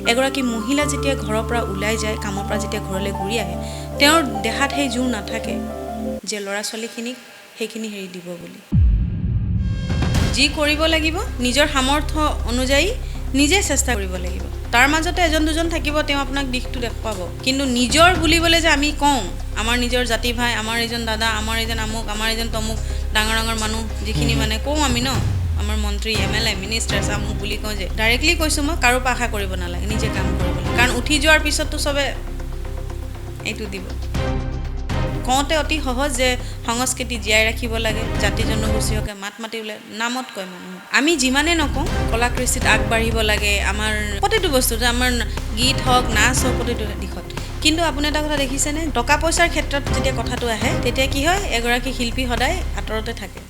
এগৰাকী মহিলা যেতিয়া ঘৰৰ পৰা ওলাই যায় কামৰ পৰা যেতিয়া ঘৰলৈ ঘূৰি আহে তেওঁৰ দেহাত সেই জোৰ নাথাকে যে ল'ৰা ছোৱালীখিনিক সেইখিনি হেৰি দিব বুলি যি কৰিব লাগিব নিজৰ সামৰ্থ্য অনুযায়ী নিজে চেষ্টা কৰিব লাগিব তাৰ মাজতে এজন দুজন থাকিব তেওঁ আপোনাক দিশটো দেখুৱাব কিন্তু নিজৰ বুলিবলৈ যে আমি কওঁ আমাৰ নিজৰ জাতি ভাই আমাৰ এজন দাদা আমাৰ এজন আমুক আমাৰ এজন তমুক ডাঙৰ ডাঙৰ মানুহ যিখিনি মানে কওঁ আমি ন আমাৰ মন্ত্ৰী এমএলএ মিনিষ্টাৰ আমুক বুলি কওঁ যে ডাইৰেক্টলি কৈছোঁ মই কাৰো পৰা আশা কৰিব নালাগে নিজে কাম কৰিব লাগে কাৰণ উঠি যোৱাৰ পিছততো চবে এইটো দিব কওঁতে অতি সহজ যে সংস্কৃতি জীয়াই ৰাখিব লাগে জাতি জনগোষ্ঠীকে মাত মাতিবলৈ নামত কয় মানুহ আমি যিমানে নকওঁ কলাকৃষ্টিত আগবাঢ়িব লাগে আমাৰ প্ৰতিটো বস্তুতে আমাৰ গীত হওক নাচ হওক প্ৰতিটো দিশত কিন্তু আপুনি এটা কথা দেখিছেনে টকা পইচাৰ ক্ষেত্ৰত যেতিয়া কথাটো আহে তেতিয়া কি হয় এগৰাকী শিল্পী সদায় আঁতৰতে থাকে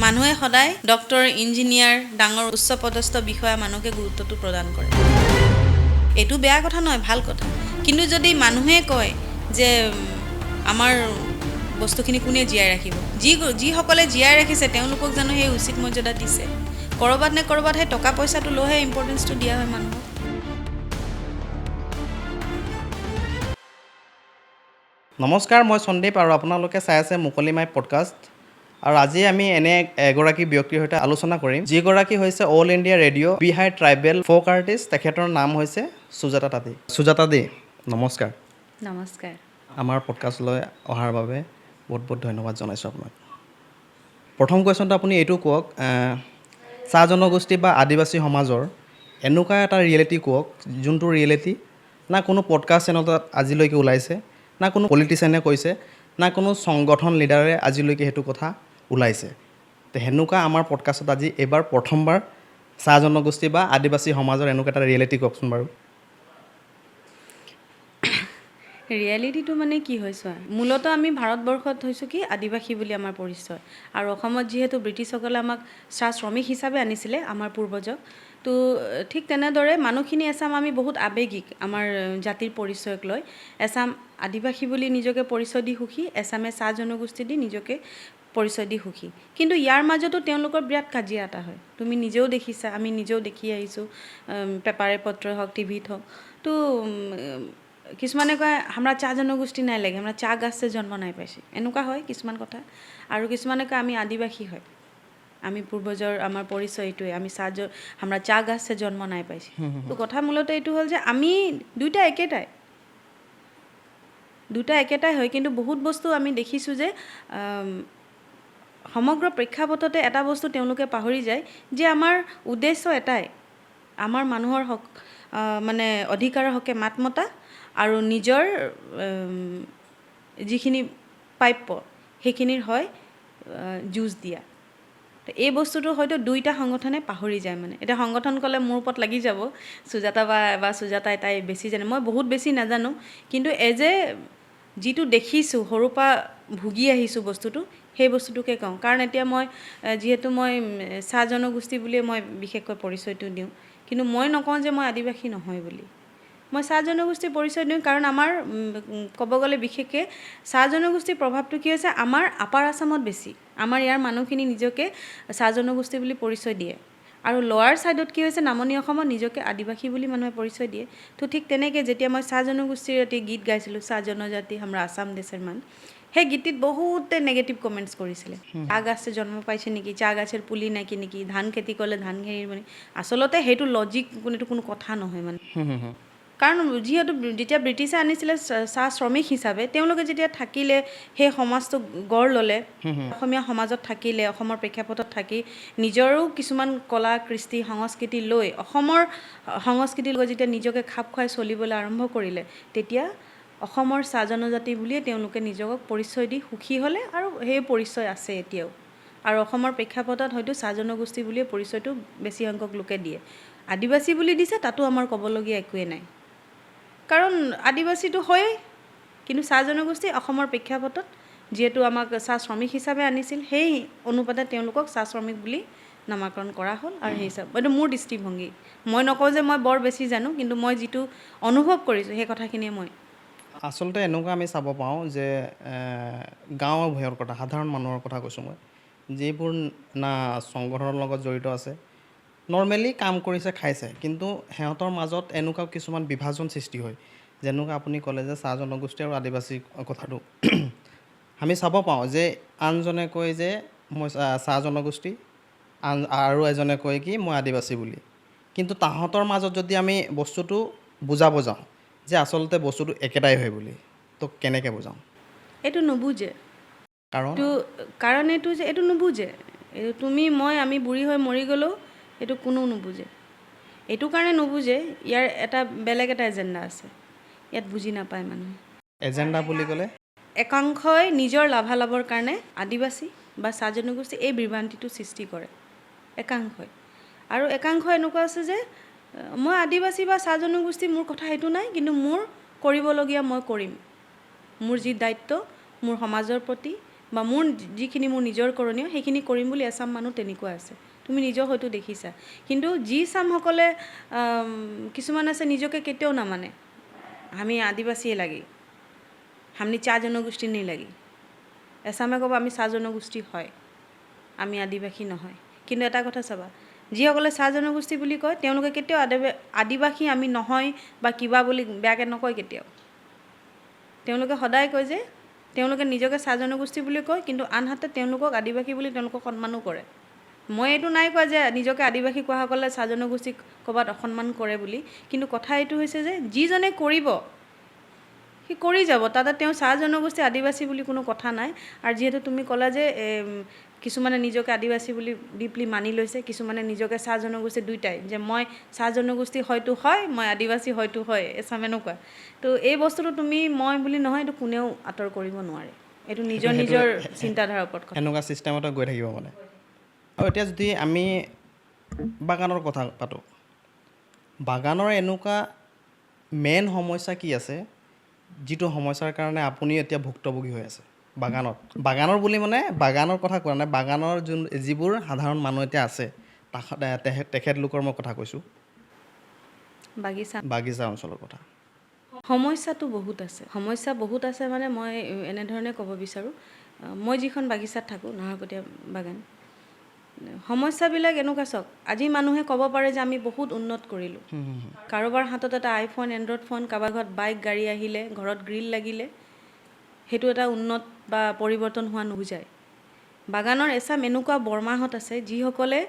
মানুহে সদায় ডক্টৰ ইঞ্জিনিয়াৰ ডাঙৰ উচ্চ পদস্থ বিষয়া মানুহকে গুৰুত্বটো প্ৰদান কৰে এইটো বেয়া কথা নহয় ভাল কথা কিন্তু যদি মানুহে কয় যে আমাৰ বস্তুখিনি কোনে জীয়াই ৰাখিব যিসকলে জীয়াই ৰাখিছে তেওঁলোকক জানো সেই উচিত মৰ্যাদা দিছে ক'ৰবাত নে ক'ৰবাত সেই টকা পইচাটো লৈহে ইম্পৰ্টেঞ্চটো দিয়া হয় মানুহক নমস্কাৰ মই সন্দীপ আৰু আপোনালোকে চাই আছে মুকলি মাইক পডকাষ্ট আৰু আজি আমি এনে এগৰাকী ব্যক্তিৰ সৈতে আলোচনা কৰিম যিগৰাকী হৈছে অল ইণ্ডিয়া ৰেডিঅ' বিহাই ট্ৰাইবেল ফ'ক আৰ্টিষ্ট তেখেতৰ নাম হৈছে সুজাতা তাঁতী সুজাতা দে নমস্কাৰ নমস্কাৰ আমাৰ পডকাষ্টলৈ অহাৰ বাবে বহুত বহুত ধন্যবাদ জনাইছোঁ আপোনাক প্ৰথম কুৱেশ্যনটো আপুনি এইটো কওক চাহ জনগোষ্ঠী বা আদিবাসী সমাজৰ এনেকুৱা এটা ৰিয়েলিটি কওক যোনটো ৰিয়েলিটি না কোনো পডকাষ্ট চেনেলত আজিলৈকে ওলাইছে না কোনো পলিটিচিয়ানে কৈছে না কোনো সংগঠন লিডাৰে আজিলৈকে সেইটো কথা ওলাইছে তো সেনেকুৱা আমাৰ পডকাষ্টত আজি এইবাৰ প্ৰথমবাৰ চাহ জনগোষ্ঠী বা আদিবাসী সমাজৰ এনেকুৱা এটা ৰিয়েলিটি কওকচোন বাৰু ৰিয়েলিটিটো মানে কি হৈছে মূলত আমি ভাৰতবৰ্ষত হৈছোঁ কি আদিবাসী বুলি আমাৰ পৰিচয় আৰু অসমত যিহেতু ব্ৰিটিছসকলে আমাক চাহ শ্ৰমিক হিচাপে আনিছিলে আমাৰ পূৰ্বজক তো ঠিক তেনেদৰে মানুহখিনি এচাম আমি বহুত আৱেগিক আমাৰ জাতিৰ পৰিচয়ক লৈ এচাম আদিবাসী বুলি নিজকে পৰিচয় দি সুখী এচামে চাহ জনগোষ্ঠী দি নিজকে পৰিচয় দি সুখী কিন্তু ইয়াৰ মাজতো তেওঁলোকৰ বিৰাট কাজিয়া এটা হয় তুমি নিজেও দেখিছা আমি নিজেও দেখি আহিছোঁ পেপাৰে পত্ৰই হওক টিভিত হওক তো কিছুমানে কয় আমরা চাহ জনগোষ্ঠী নাই লাগে আমরা চাহ গাছে জন্ম নাই পাইছে এনেকুৱা হয় কিছুমান কথা আৰু কিছুমানে কয় আমি আদিবাসী হয় আমি পূৰ্বজৰ আমাৰ পৰিচয় এইটোৱে আমি আমরা চাহ গাছে জন্ম নাই পাইছে তো কথা মূলত এইটো হ'ল যে আমি দুইটা একেটাই হয় কিন্তু বহুত বস্তু আমি দেখিছোঁ যে সমগ্ৰ প্ৰেক্ষাপটতে এটা বস্তু তেওঁলোকে পাহৰি যায় যে আমাৰ উদ্দেশ্য এটাই আমাৰ মানুহৰ হক মানে অধিকাৰৰ হকে মাত মতা আৰু নিজৰ যিখিনি প্ৰাপ্য সেইখিনিৰ হয় যুঁজ দিয়া এই বস্তুটো হয়তো দুইটা সংগঠনে পাহৰি যায় মানে এটা সংগঠন ক'লে মোৰ ওপৰত লাগি যাব সুজাতা বা সুজাতাই তাই বেছি জানে মই বহুত বেছি নাজানো কিন্তু যিটো দেখিছোঁ সৰুৰ পৰা ভুগি আহিছোঁ বস্তুটো সেই বস্তুটোকে কওঁ কাৰণ এতিয়া মই যিহেতু মই চাহ জনগোষ্ঠী বুলিয়ে মই বিশেষকৈ পৰিচয়টো দিওঁ কিন্তু মই নকওঁ যে মই আদিবাসী নহয় বুলি মই চাহ জনগোষ্ঠীৰ পৰিচয় দিওঁ কাৰণ আমাৰ ক'ব গ'লে বিশেষকৈ চাহ জনগোষ্ঠীৰ প্ৰভাৱটো কি হৈছে আমাৰ আপাৰ আছামত বেছি আমাৰ ইয়াৰ মানুহখিনি নিজকে চাহ জনগোষ্ঠী বুলি পৰিচয় দিয়ে আৰু লোৱাৰ ছাইডত কি হৈছে নামনি অসমত নিজকে আদিবাসী বুলি মানুহে পৰিচয় দিয়ে তো ঠিক তেনেকৈ যেতিয়া মই চাহ জনগোষ্ঠীৰ এটি গীত গাইছিলোঁ চাহ জনজাতি আমৰা আসাম দেশৰ মান সেই গীতটিত বহুতে নেগেটিভ কমেণ্টছ কৰিছিলে চাহ গাছে জন্ম পাইছে নেকি চাহ গাছেৰ পুলি নাকি নেকি ধান খেতি কৰিলে ধান খেতিৰ মানে আচলতে সেইটো লজিক কোনো কথা নহয় মানে কাৰণ যিহেতু যেতিয়া ব্ৰিটিছে আনিছিলে চাহ শ্ৰমিক হিচাপে তেওঁলোকে যেতিয়া থাকিলে সেই সমাজটো গঢ় ল'লে অসমীয়া সমাজত থাকিলে অসমৰ প্ৰেক্ষাপটত থাকি নিজৰো কিছুমান কলা কৃষ্টি সংস্কৃতি লৈ অসমৰ সংস্কৃতিৰ লগত যেতিয়া নিজকে খাপ খুৱাই চলিবলৈ আৰম্ভ কৰিলে তেতিয়া অসমৰ চাহ জনজাতি বুলিয়ে তেওঁলোকে নিজক পৰিচয় দি সুখী হ'লে আৰু সেই পৰিচয় আছে এতিয়াও আৰু অসমৰ প্ৰেক্ষাপটত হয়তো চাহ জনগোষ্ঠী বুলিয়ে পৰিচয়টো বেছি সংখ্যক লোকে দিয়ে আদিবাসী বুলি দিছে তাতো আমাৰ ক'বলগীয়া একোৱেই নাই কাৰণ আদিবাসীটো হয়েই কিন্তু চাহ জনগোষ্ঠী অসমৰ প্ৰেক্ষাপটত যিহেতু আমাক চাহ শ্ৰমিক হিচাপে আনিছিল সেই অনুপাতে তেওঁলোকক চাহ শ্ৰমিক বুলি নামাকৰণ কৰা হ'ল আৰু সেই হিচাপে এইটো মোৰ দৃষ্টিভংগী মই নকওঁ যে মই বৰ বেছি জানো কিন্তু মই যিটো অনুভৱ কৰিছোঁ সেই কথাখিনিয়ে মই আচলতে এনেকুৱা আমি চাব পাওঁ যে গাঁৱৰ ভূঞৰ কথা সাধাৰণ মানুহৰ কথা কৈছোঁ মই যিবোৰ না সংগঠনৰ লগত জড়িত আছে নৰ্মেলি কাম কৰিছে খাইছে কিন্তু সিহঁতৰ মাজত এনেকুৱা কিছুমান বিভাজন সৃষ্টি হয় যেনেকুৱা আপুনি ক'লে যে চাহ জনগোষ্ঠী আৰু আদিবাসী কথাটো আমি চাব পাওঁ যে আনজনে কয় যে মই চাহ জনগোষ্ঠী আৰু এজনে কয় কি মই আদিবাসী বুলি কিন্তু তাহাঁতৰ মাজত যদি আমি বস্তুটো বুজাব যাওঁ যে আচলতে বস্তুটো একেটাই হয় বুলি তো কেনেকৈ বুজাওঁ এইটো নুবুজে কাৰণ কাৰণ এইটো যে এইটো নুবুজে এইটো তুমি মই আমি বুঢ়ী হৈ মৰি গ'লেও এইটো কোনো নুবুজে এইটো কাৰণে নুবুজে ইয়াৰ এটা বেলেগ এটা এজেণ্ডা আছে ইয়াত বুজি নাপায় মানুহে এজেণ্ডা বুলি ক'লে একাংশই নিজৰ লাভালাভৰ কাৰণে আদিবাসী বা চাহ জনগোষ্ঠী এই বিভ্ৰান্তিটো সৃষ্টি কৰে একাংশই আৰু একাংশ এনেকুৱা আছে যে মই আদিবাসী বা চাহ জনগোষ্ঠী মোৰ কথা সেইটো নাই কিন্তু মোৰ কৰিবলগীয়া মই কৰিম মোৰ যি দায়িত্ব মোৰ সমাজৰ প্ৰতি বা মোৰ যিখিনি মোৰ নিজৰ কৰণীয় সেইখিনি কৰিম বুলি এচাম মানুহ তেনেকুৱা আছে তুমি নিজেও হয়তো দেখিছা কিন্তু যি চামসকলে কিছুমান আছে নিজকে কেতিয়াও নামানে আমি আদিবাসীয়ে লাগি हमने चाह जनगोष्ठी नहीं लगी ऐसा मैं कब आमी चाह जनगोष्ठी है आमी आदिवासी নহয় কিন্তু এটা কথা চাবা যিসকলে চাহ জনগোষ্ঠী বুলি কয় তেওঁলোকে কেতিয়াও আদিবাসী আমি নহয় বা কিবা বুলি বেয়াকৈ নকয় কেতিয়াও তেওঁলোকে সদায় কয় যে তেওঁলোকে নিজকে চাহ জনগোষ্ঠী বুলি কয় কিন্তু আনহাতে তেওঁলোকক আদিবাসী বুলি তেওঁলোকক সন্মানো কৰে মই এইটো নাই কোৱা যে নিজকে আদিবাসী কোৱাসকলে চাহ জনগোষ্ঠীক ক'ৰবাত অসন্মান কৰে বুলি কিন্তু কথা এইটো হৈছে যে যিজনে কৰিব সি কৰি যাব তাতে তেওঁ চাহ জনগোষ্ঠী আদিবাসী বুলি কোনো কথা নাই আৰু যেহেতু তুমি ক'লা যে কিছুমানে নিজকে আদিবাসী বুলি ডিপলি মানি লৈছে কিছুমানে নিজকে চাহ জনগোষ্ঠী দুইটাই যে মই চাহ জনগোষ্ঠী হয়তো হয় মই আদিবাসী হয়তো হয় এচাম এনেকুৱা তো এই বস্তুটো তুমি মই বুলি নহয় এইটো কোনেও আঁতৰ কৰিব নোৱাৰে এইটো নিজৰ নিজৰ চিন্তাধাৰাৰ ওপৰত কথা এনেকুৱা ছিষ্টেমতে গৈ থাকিব মানে আৰু এতিয়া যদি আমি বাগানৰ কথা পাতোঁ বাগানৰ এনেকুৱা মেইন সমস্যা কি আছে যিটো সমস্যাৰ কাৰণে আপুনি এতিয়া ভুক্তভোগী হৈ আছে বাগানৰ বুলি মানে বাগানৰ কথা কোৱা নাই বাগানৰ যিবোৰ সাধাৰণ মানুহ এতিয়া আছে তেখেতলোকৰ মই কথা কৈছোঁ বাগিচা অঞ্চলৰ কথা সমস্যাটো বহুত আছে মানে মই এনেধৰণে ক'ব বিচাৰোঁ মই যিখন বাগিচাত থাকোঁ নাহৰকটীয়া বাগান সমস্যাবিলাক এনেকুৱা চাওক আজি মানুহে ক'ব পাৰে যে আমি বহুত উন্নত কৰিলোঁ কাৰোবাৰ হাতত এটা আইফোন এণ্ড্ৰইড ফোন কাৰোবাৰ ঘৰত বাইক গাড়ী আহিলে ঘৰত গ্ৰিল লাগিলে সেইটো এটা উন্নত বা পৰিৱৰ্তন হোৱা নুবুজায় বাগানৰ এচাম এনেকুৱা বৰমাহঁত আছে যিসকলে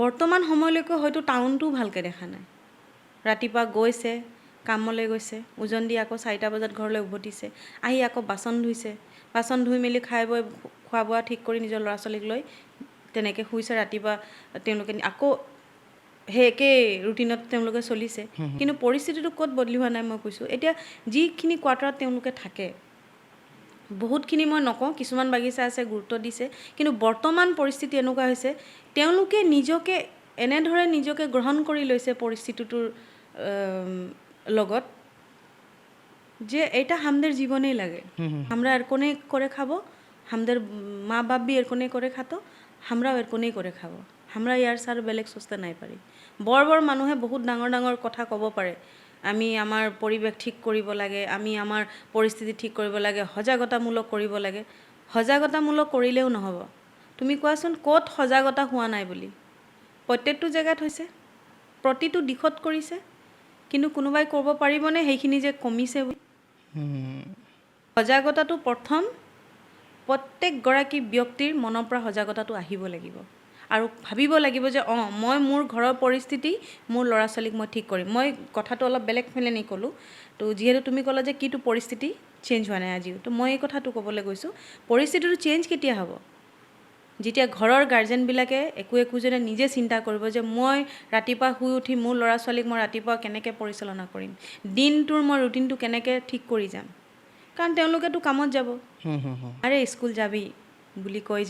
বৰ্তমান সময়লৈকে হয়তো টাউনটো ভালকৈ দেখা নাই ৰাতিপুৱা গৈছে কামলৈ গৈছে ওজন দি আকৌ 4টা বজাত ঘৰলৈ উভতিছে আহি আকৌ বাচন ধুই মেলি খাই বৈ খোৱা বোৱা ঠিক কৰি নিজৰ ল'ৰা ছোৱালীক লৈ তেনেকৈ শুইছে ৰাতিপুৱা তেওঁলোকে আকৌ সেই একেই ৰুটিনত তেওঁলোকে চলিছে কিন্তু পৰিস্থিতিটো ক'ত বদলি হোৱা নাই মই কৈছোঁ এতিয়া যিখিনি কোৱাৰ্টাৰত তেওঁলোকে থাকে বহুতখিনি মই নকওঁ কিছুমান বাগিচা আছে গুৰুত্ব দিছে কিন্তু বৰ্তমান পৰিস্থিতি এনেকুৱা হৈছে তেওঁলোকে নিজকে গ্ৰহণ কৰি লৈছে পৰিস্থিতিটোৰ লগত যে এটা হামদের জীবনেই লাগে আমরা এর কোনে করে খাবো হামদের মা বাপ বি এর কোনে করে খাতো আমরাও এর কোনেই করে খাবো আমরা ইয়াৰ চাৰ বেলেগ চস্তা নাই পাৰি বৰ মানুহে বহুত ডাঙৰ কথা ক'ব পাৰে আমি আমাৰ পৰিৱেশ ঠিক কৰিব লাগে আমি আমাৰ পৰিস্থিতি ঠিক কৰিব লাগে সজাগতামূলক কৰিব লাগে সজাগতামূলক কৰিলেও নহ'ব তুমি কোৱাচোন ক'ত সজাগতা হোৱা নাই বুলি প্ৰত্যেকটো জেগাত হৈছে প্ৰতিটো দিশত কৰিছে কিন্তু কোনোবাই ক'ব পাৰিবনে সেইখিনি যে কমিছে সজাগতাটো প্ৰথম প্ৰত্যেকগৰাকী ব্যক্তিৰ মনৰ পৰা সজাগতাটো আহিব লাগিব আৰু ভাবিব লাগিব যে মই মোৰ ঘৰৰ পৰিস্থিতি মোৰ ল'ৰা ছোৱালীক মই ঠিক কৰিম মই কথাটো অলপ বেলেগ ফেলে নি ক'লোঁ তো যিহেতু তুমি ক'লা যে কিটো পৰিস্থিতি চেঞ্জ হোৱা নাই আজিও তো মই এই কথাটো ক'বলৈ গৈছোঁ পৰিস্থিতিটো চেঞ্জ কেতিয়া হ'ব যেতিয়া ঘৰৰ গাৰ্জেনবিলাকে একোজনে নিজে চিন্তা কৰিব যে মই ৰাতিপুৱা শুই উঠি মোৰ ল'ৰা ছোৱালীক মই ৰাতিপুৱা কেনেকৈ পৰিচালনা কৰিম দিনটোৰ মই ৰুটিনটো কেনেকৈ ঠিক কৰি যাম কাৰণ তেওঁলোকেতো কামত যাব আৰে স্কুল যাবি বুলি কৈ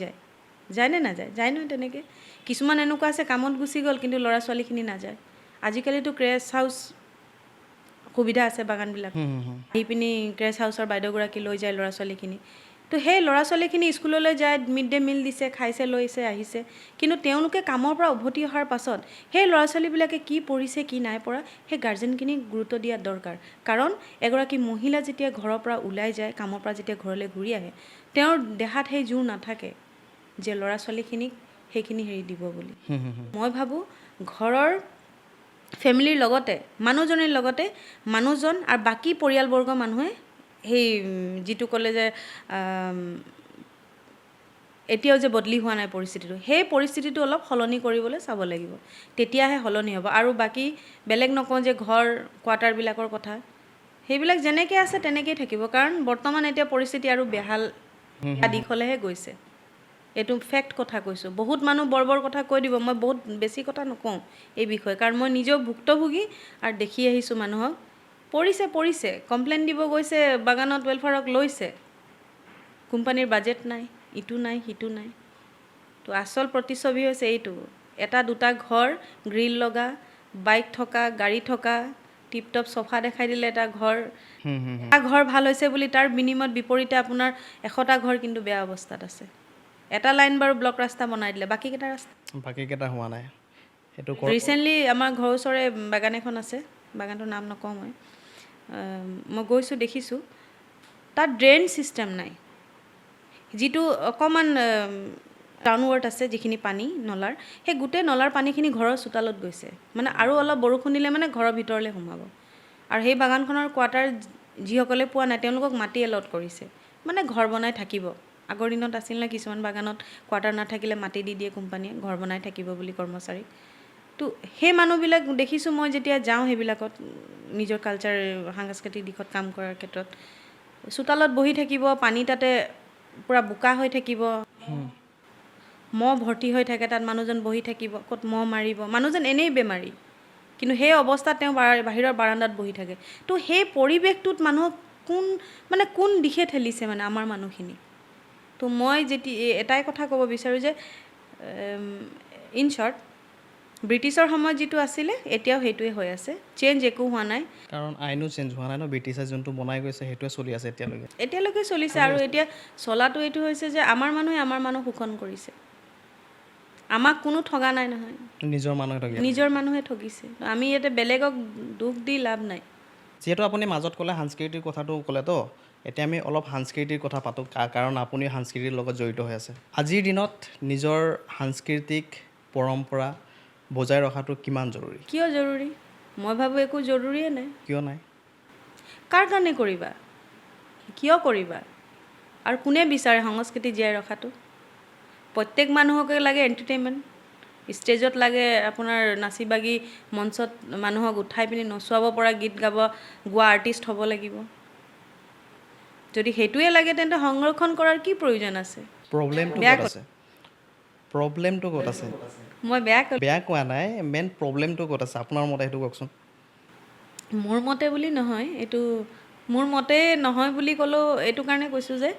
যায়নে নাযায় যায় নহয় তেনেকৈ কিছুমান এনেকুৱা আছে কামত গুচি গ'ল কিন্তু ল'ৰা ছোৱালীখিনি নাযায় আজিকালিতো ক্ৰেছ হাউচ সুবিধা আছে বাগানবিলাক আহি পিনি ক্ৰেছ হাউচৰ বাইদেউগৰাকী লৈ যায় ল'ৰা ছোৱালীখিনি তো সেই ল'ৰা ছোৱালীখিনি স্কুললৈ যায় মিড ডে মিল দিছে খাইছে লৈছে আহিছে কিন্তু তেওঁলোকে কামৰ পৰা উভতি অহাৰ পাছত সেই ল'ৰা ছোৱালীবিলাকে কি পঢ়িছে কি নাই পঢ়া সেই গাৰ্জেনখিনিক গুৰুত্ব দিয়া দৰকাৰ কাৰণ এগৰাকী মহিলা যেতিয়া ঘৰৰ পৰা ওলাই যায় কামৰ পৰা যেতিয়া ঘৰলৈ ঘূৰি আহে তেওঁৰ দেহাত সেই জোৰ নাথাকে যে ল'ৰা ছোৱালীখিনিক সেইখিনি হেৰি দিব বুলি মই ভাবোঁ ঘৰৰ ফেমিলিৰ লগতে মানুহজনীৰ লগতে মানুহজন আৰু বাকী পৰিয়ালবৰ্গ মানুহে সেই যিটো ক'লে যে এতিয়াও যে বদলি হোৱা নাই পৰিস্থিতিটো, সেই পৰিস্থিতিটো অলপ সলনি কৰিবলৈ চাব লাগিব, তেতিয়াহে সলনি হ'ব। আৰু বাকী বেলেগ নকওঁ যে ঘৰ কোৱাৰ্টাৰবিলাকৰ কথা, সেইবিলাক যেনেকৈ আছে তেনেকেই থাকিব, কাৰণ বৰ্তমান এতিয়া পৰিস্থিতি আৰু বেহাল দিশলৈহে গৈছে। এইটো ফেক্ট কথা কৈছোঁ। বহুত মানুহ বৰ কথা কৈ দিব, মই বহুত বেছি কথা নকওঁ এই বিষয়ে, কাৰণ মই নিজেও ভুক্তভোগী আৰু দেখি আহিছোঁ মানুহক। পৰিছে কমপ্লেইন দিব গৈছে, বাগানত ৱেলফেয়াৰক লৈছে, কোম্পানীৰ বাজেট নাই, ইটো নাই সিটো নাই। তো আচল প্ৰতিচ্ছবি হৈছে এইটো, এটা দুটা ঘৰ, গ্ৰিল লগা, বাইক থকা, গাড়ী থকা, টিপটপ চফা দেখাই দিলে এটা ঘৰ ভাল হৈছে বুলি তাৰ বিনিময়ত বিপৰীতে আপোনাৰ 100টা ঘৰ কিন্তু বেয়া অৱস্থাত আছে। এটা লাইন বাৰু ব্লক ৰাস্তা বনাই দিলে, বাকীকেইটা হোৱা নাই। সেইটো ৰিচেণ্টলি আমাৰ ঘৰৰ ওচৰে বাগান এখন আছে, বাগানটোৰ নাম নকওঁ, মই গৈছোঁ দেখিছোঁ, তাত ড্ৰেইন ছিষ্টেম নাই। যিটো অকণমান ডাউনৱাৰ্ড আছে যিখিনি পানী নলাৰ, সেই গোটেই নলাৰ পানীখিনি ঘৰৰ চোতালত গৈছে, মানে আৰু অলপ বৰষুণ দিলে মানে ঘৰৰ ভিতৰলৈ সোমাব। আৰু সেই বাগানখনৰ কোৱাৰ্টাৰ যিসকলে পোৱা নাই তেওঁলোকক মাটি এলট কৰিছে, মানে ঘৰ বনাই থাকিব। আগৰ দিনত আছিল ন কিছুমান বাগানত কোৱাৰ্টাৰ নাথাকিলে মাটি দি দিয়ে কোম্পানীয়ে, ঘৰ বনাই থাকিব বুলি কৰ্মচাৰীক। তো সেই মানুহবিলাক দেখিছোঁ মই যেতিয়া যাওঁ সেইবিলাকত, নিজৰ কালচাৰ সাংস্কৃতিক দিশত কাম কৰাৰ ক্ষেত্ৰত, চোতালত বহি থাকিব, পানী তাতে পূৰা বোকা হৈ থাকিব, মহ ভৰ্তি হৈ থাকে, তাত মানুহজন বহি থাকিব, ক'ত মহ মাৰিব, মানুহজন এনেই বেমাৰী, কিন্তু সেই অৱস্থাত তেওঁ বাহিৰৰ বাৰান্দাত বহি থাকে। তো সেই পৰিৱেশটোত মানুহক কোন দিশে ঠেলিছে মানে আমাৰ মানুহখিনি। তো মই এটাই কথা ক'ব বিচাৰোঁ যে ইন শ্বৰ্ট, ব্ৰিটিছৰ সময়ত যিটো আছিলে এতিয়াও সেইটোৱে হৈ আছে, চেঞ্জ একো হোৱা নাই। কাৰণ আইনো চেঞ্জ হোৱা নাই ন, ব্ৰিটিছে যোনটো বনাই গৈছে সেইটোৱে চলি আছে এতিয়ালৈকে চলিছে। আৰু এতিয়া চলাটো এইটো হৈছে যে আমাৰ মানুহে আমাৰ মানুহ শোষণ কৰিছে, আমাক কোনো ঠগা নাই নহয়, নিজৰ মানুহে ঠগিছে। আমি ইয়াতে বেলেগক দুখ দি লাভ নাই। যিহেতু আপুনি মাজত ক'লে সাংস্কৃতিৰ কথাটো ক'লে, তো এতিয়া আমি অলপ সাংস্কৃতিৰ কথা পাতোঁ, কাৰণ আপুনি সাংস্কৃতিৰ লগত জড়িত হৈ আছে। আজিৰ দিনত নিজৰ সাংস্কৃতিক পৰম্পৰা বজাই ৰখাটো কিমান জৰুৰী? কিয় জৰুৰী? মই ভাবোঁ একো জৰুৰীয়ে নাই। কিয় নাই? কাৰ কাৰণে কৰিবা, কিয় কৰিবা, আৰু কোনে বিচাৰে সংস্কৃতি জীয়াই ৰখাটো? প্ৰত্যেক মানুহকে লাগে এণ্টাৰটেইনমেণ্ট, ষ্টেজত লাগে আপোনাৰ নাচি বাগি মঞ্চত মানুহক উঠাই পিনি নচুৱাব পৰা গোৱা আৰ্টিষ্ট হ'ব লাগিব। যদি সেইটোৱে লাগে তেন্তে সংৰক্ষণ কৰাৰ কি প্ৰয়োজন আছে? প্ৰব্লেমটো ক'ত আছে? মই বেয়া কোৱা নাই, মেইন প্ৰব্লেমটো ক'ত আছে আপোনাৰ মতে, সেইটো কওকচোন। মোৰ মতে বুলি নহয়, এইটো মোৰ মতে নহয় বুলি ক'লেও এইটো কাৰণে কৈছোঁ যে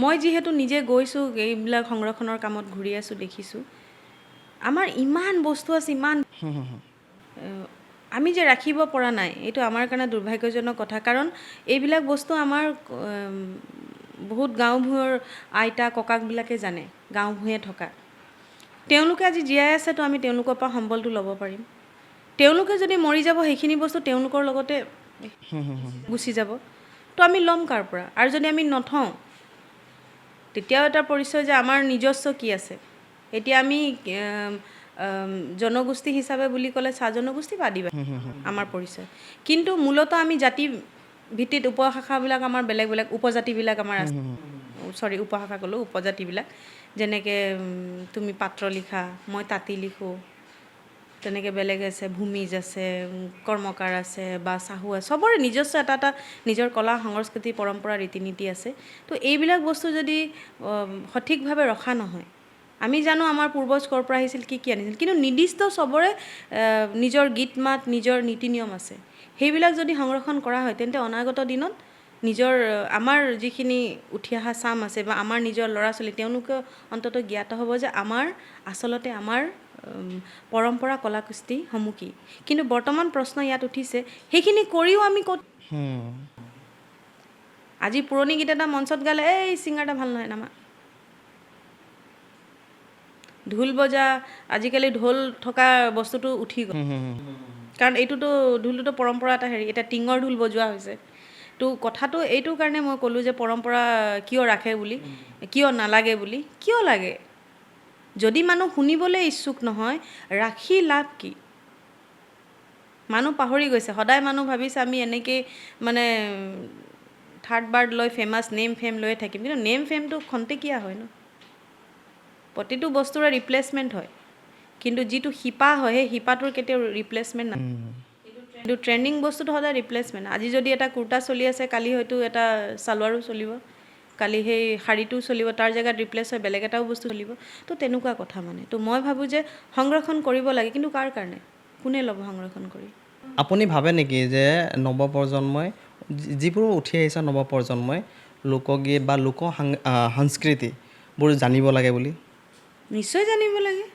মই যিহেতু নিজে গৈছোঁ এইবিলাক সংৰক্ষণৰ কামত ঘূৰি আছোঁ, দেখিছোঁ আমাৰ ইমান বস্তু আছে, ইমান আমি যে ৰাখিব পৰা নাই, এইটো আমাৰ কাৰণে দুৰ্ভাগ্যজনক কথা। কাৰণ এইবিলাক বস্তু আমাৰ বহুত গাঁও ভূঞৰ আইতা ককাকবিলাকে জানে, গাঁও ভূঞে থকা, তেওঁলোকে আজি জীয়াই আছে, তো আমি তেওঁলোকৰ পৰা সম্বলটো ল'ব পাৰিম। তেওঁলোকে যদি মৰি যাব, সেইখিনি বস্তু তেওঁলোকৰ লগতে গুচি যাব, তো আমি ল'ম কাৰ পৰা? আৰু যদি আমি নথওঁ, তেতিয়াও এটা পৰিচয় যে আমাৰ নিজস্ব কি আছে। এতিয়া আমি জনগোষ্ঠী হিচাপে বুলি ক'লে চাহ জনগোষ্ঠী বা আদিবাসী আমাৰ পৰিচয়, কিন্তু মূলতঃ আমি জাতি ভিত্তিত উপশাখাবিলাক আমাৰ বেলেগ বেলেগ, উপজাতিবিলাক আমাৰ আছে, উপশাখা ক'লোঁ, উপজাতিবিলাক, যেনেকৈ তুমি পাত্ৰ লিখা, মই তাঁতি লিখোঁ, তেনেকৈ বেলেগ আছে, ভূমিজ আছে, কৰ্মকাৰ আছে বা চাহু আছে, চবৰে নিজস্ব এটা নিজৰ কলা সংস্কৃতি পৰম্পৰা ৰীতি নীতি আছে। তো এইবিলাক বস্তু যদি সঠিকভাৱে ৰখা নহয়, আমি জানো আমাৰ পূৰ্বজ ক'ৰ পৰা আহিছিল, কি আনিছিল, কিন্তু নিৰ্দিষ্ট চবৰে নিজৰ গীত মাত, নিজৰ নীতি নিয়ম আছে। সেইবিলাক যদি সংৰক্ষণ কৰা হয়, তেন্তে অনাগত দিনত আমাৰ যিখিনি উঠি অহা চাম আছে বা আমাৰ নিজৰ ল'ৰা ছোৱালী, তেওঁলোকে অন্ততঃ জ্ঞাত হ'ব যে আচলতে আমাৰ পৰম্পৰা কলা কৃষ্টিসমূহ কি। কিন্তু বৰ্তমান প্ৰশ্ন ইয়াত উঠিছে, সেইখিনি কৰিও আমি ক'ত? আজি পুৰণি গীত এটা মঞ্চত গালে, এই ছিংগাৰটা ভাল নহয়, নামা। ঢোল বজা, আজিকালি ঢোল থকা বস্তুটো উঠি গ'ল, কাৰণ ঢোলটোতো পৰম্পৰা এটা এতিয়া টিঙৰ ঢোল বজোৱা হৈছে। তো কথাটো এইটো কাৰণে মই ক'লোঁ যে পৰম্পৰা কিয় ৰাখে বুলি, কিয় নালাগে বুলি। কিয় লাগে? যদি মানুহ শুনিবলৈ ইচ্ছুক নহয় ৰাখি লাভ কি মানুহ পাহৰি গৈছে সদায় মানুহ ভাবিছে আমি এনেকৈ মানে থাৰ্ড বাৰ্ড লৈ ফেমাছ নেম ফেম লৈ থাকিম কিন্তু নেম ফেমটো খন্তেকীয়া হয় ন প্ৰতিটো বস্তুৰে ৰিপ্লেচমেণ্ট হয় কিন্তু যিটো শিপা হয় সেই শিপাটোৰ কেতিয়াও ৰিপ্লেচমেণ্ট নহয় কিন্তু ট্ৰেণ্ডিং বস্তুটো সদায় ৰিপ্লেচমেণ্ট আজি যদি এটা কুৰ্তা চলি আছে কালি হয়তো এটা ছালৱাৰো চলিব কালি সেই শাড়ীটোও চলিব তাৰ জেগাত ৰিপ্লেচ হয় বেলেগ এটাও বস্তু চলিব তো তেনেকুৱা কথা মানে তো মই ভাবোঁ যে সংৰক্ষণ কৰিব লাগে কিন্তু কাৰ কাৰণে কোনে ল'ব সংৰক্ষণ কৰি আপুনি ভাবে নেকি যে নৱপ্ৰজন্মই যিবোৰ উঠি আহিছে নৱপ্ৰজন্মই লোকগীত বা সংস্কৃতিবোৰ জানিব লাগে বুলি নিশ্চয় জানিব লাগে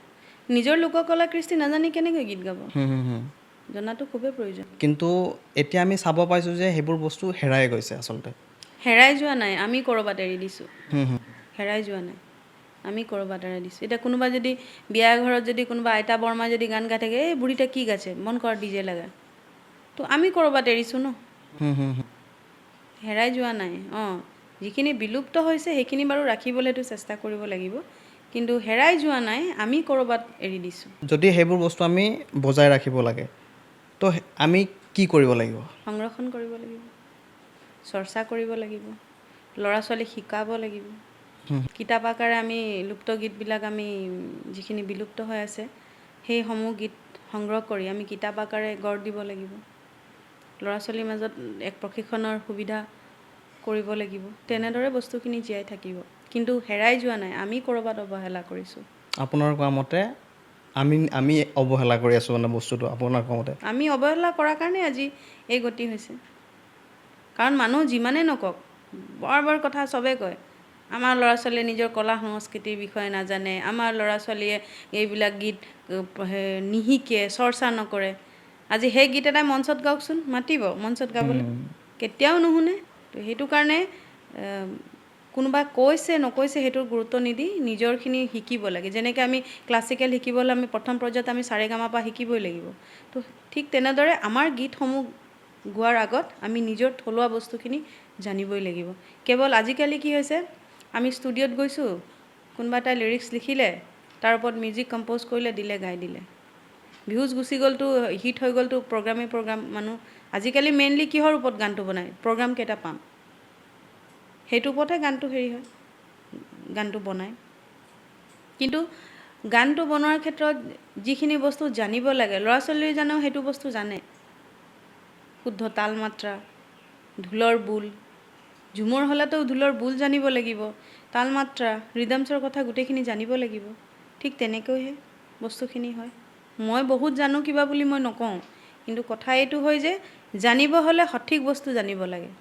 নিজৰ লোককলা কৃষ্টি নাজানি কেনেকৈ গীত গাব জনাটো খুবেই প্ৰয়োজন কিন্তু এতিয়া আমি চাব পাইছোঁ যে সেইবোৰ বস্তু হেৰাই গৈছে আচলতে হেৰাই যোৱা নাই আমি ক'ৰবাত এৰি দিছোঁ হেৰাই যোৱা নাই আমি ক'ৰবাত এৰি দিছোঁ এতিয়া কোনোবা যদি বিয়া ঘৰত যদি কোনোবা আইতা বৰমা যদি গান গাই থাকে এই বুঢ়ীটা কি গাইছে মন কৰ ডিজে লাগা তো আমি ক'ৰবাত এৰিছোঁ ন হেৰাই যোৱা নাই যিখিনি বিলুপ্ত হৈছে সেইখিনি বাৰু ৰাখিবলৈতো চেষ্টা কৰিব লাগিব কিন্তু হেৰাই যোৱা নাই আমি ক'ৰবাত এৰি দিছোঁ যদি সেইবোৰ বস্তু আমি বজাই ৰাখিব লাগে তো আমি কি কৰিব লাগিব সংৰক্ষণ কৰিব লাগিব চৰ্চা কৰিব লাগিব ল'ৰা ছোৱালীক শিকাব লাগিব কিতাপ আকাৰে আমি লুপ্ত গীতবিলাক আমি যিখিনি বিলুপ্ত হৈ আছে সেইসমূহ গীত সংগ্ৰহ কৰি আমি কিতাপ আকাৰে গঢ় দিব লাগিব ল'ৰা ছোৱালীৰ মাজত এক প্ৰশিক্ষণৰ সুবিধা কৰিব লাগিব তেনেদৰে বস্তুখিনি জীয়াই থাকিব কিন্তু হেৰাই যোৱা নাই আমি ক'ৰবাত অৱহেলা কৰিছোঁ আপোনাৰ কোৱা মতে আমি অৱহেলা কৰি আছোঁ মানে বস্তুটো আপোনাৰ কোৱা মতে আমি অৱহেলা কৰাৰ কাৰণে আজি এই গতি হৈছে কাৰণ মানুহ যিমানেই নকওক বাৰ কথা চবেই কয় আমাৰ ল'ৰা ছোৱালীয়ে নিজৰ কলা সংস্কৃতিৰ বিষয়ে নাজানে আমাৰ ল'ৰা ছোৱালীয়ে এইবিলাক গীত নিশিকে চৰ্চা নকৰে আজি সেই গীত এটা মঞ্চত গাওকচোন মাতিব মঞ্চত গাবলৈ কেতিয়াও নুশুনে তো সেইটো কাৰণে কোনোবা কৈছে নকৈছে সেইটোৰ গুৰুত্ব নিদি নিজৰখিনি শিকিব লাগে যেনেকৈ আমি ক্লাছিকেল শিকিবলৈ আমি প্ৰথম পৰ্যায়ত আমি সাৰেগামাপা শিকিবই লাগিব তো ঠিক তেনেদৰে আমাৰ গীতসমূহ গোৱাৰ আগত আমি নিজৰ থলুৱা বস্তুখিনি জানিবই লাগিব কেৱল আজিকালি কি হৈছে আমি ষ্টুডিঅ'ত গৈছোঁ কোনোবা এটা লিৰিক্স লিখিলে তাৰ ওপৰত মিউজিক কম্প'জ কৰিলে দিলে গাই দিলে ভিউজ গুচি গ'লতো হিট হৈ গ'লতো প্ৰগ্ৰাম মানুহ আজিকালি মেইনলি কিহৰ ওপৰত গানটো বনায় প্ৰগ্ৰাম কেইটা পাম সেইটোৰ ওপৰতহে গানটো হেৰি হয় গানটো বনায় কিন্তু গানটো বনোৱাৰ ক্ষেত্ৰত যিখিনি বস্তু জানিব লাগে ল'ৰা ছোৱালীয়ে জানো সেইটো বস্তু জানে শুদ্ধ তাল মাত্ৰা ঢোলৰ বোল ঝুমৰ হ'লেতো ঢোলৰ বোল জানিব লাগিব তাল মাত্ৰা ৰিদমছৰ কথা গোটেইখিনি জানিব লাগিব ঠিক তেনেকৈহে বস্তুখিনি হয় মই বহুত জানো কিবা বুলি মই নকওঁ কিন্তু কথা এইটো হয় যে জানিব হ'লে সঠিক বস্তু জানিব লাগে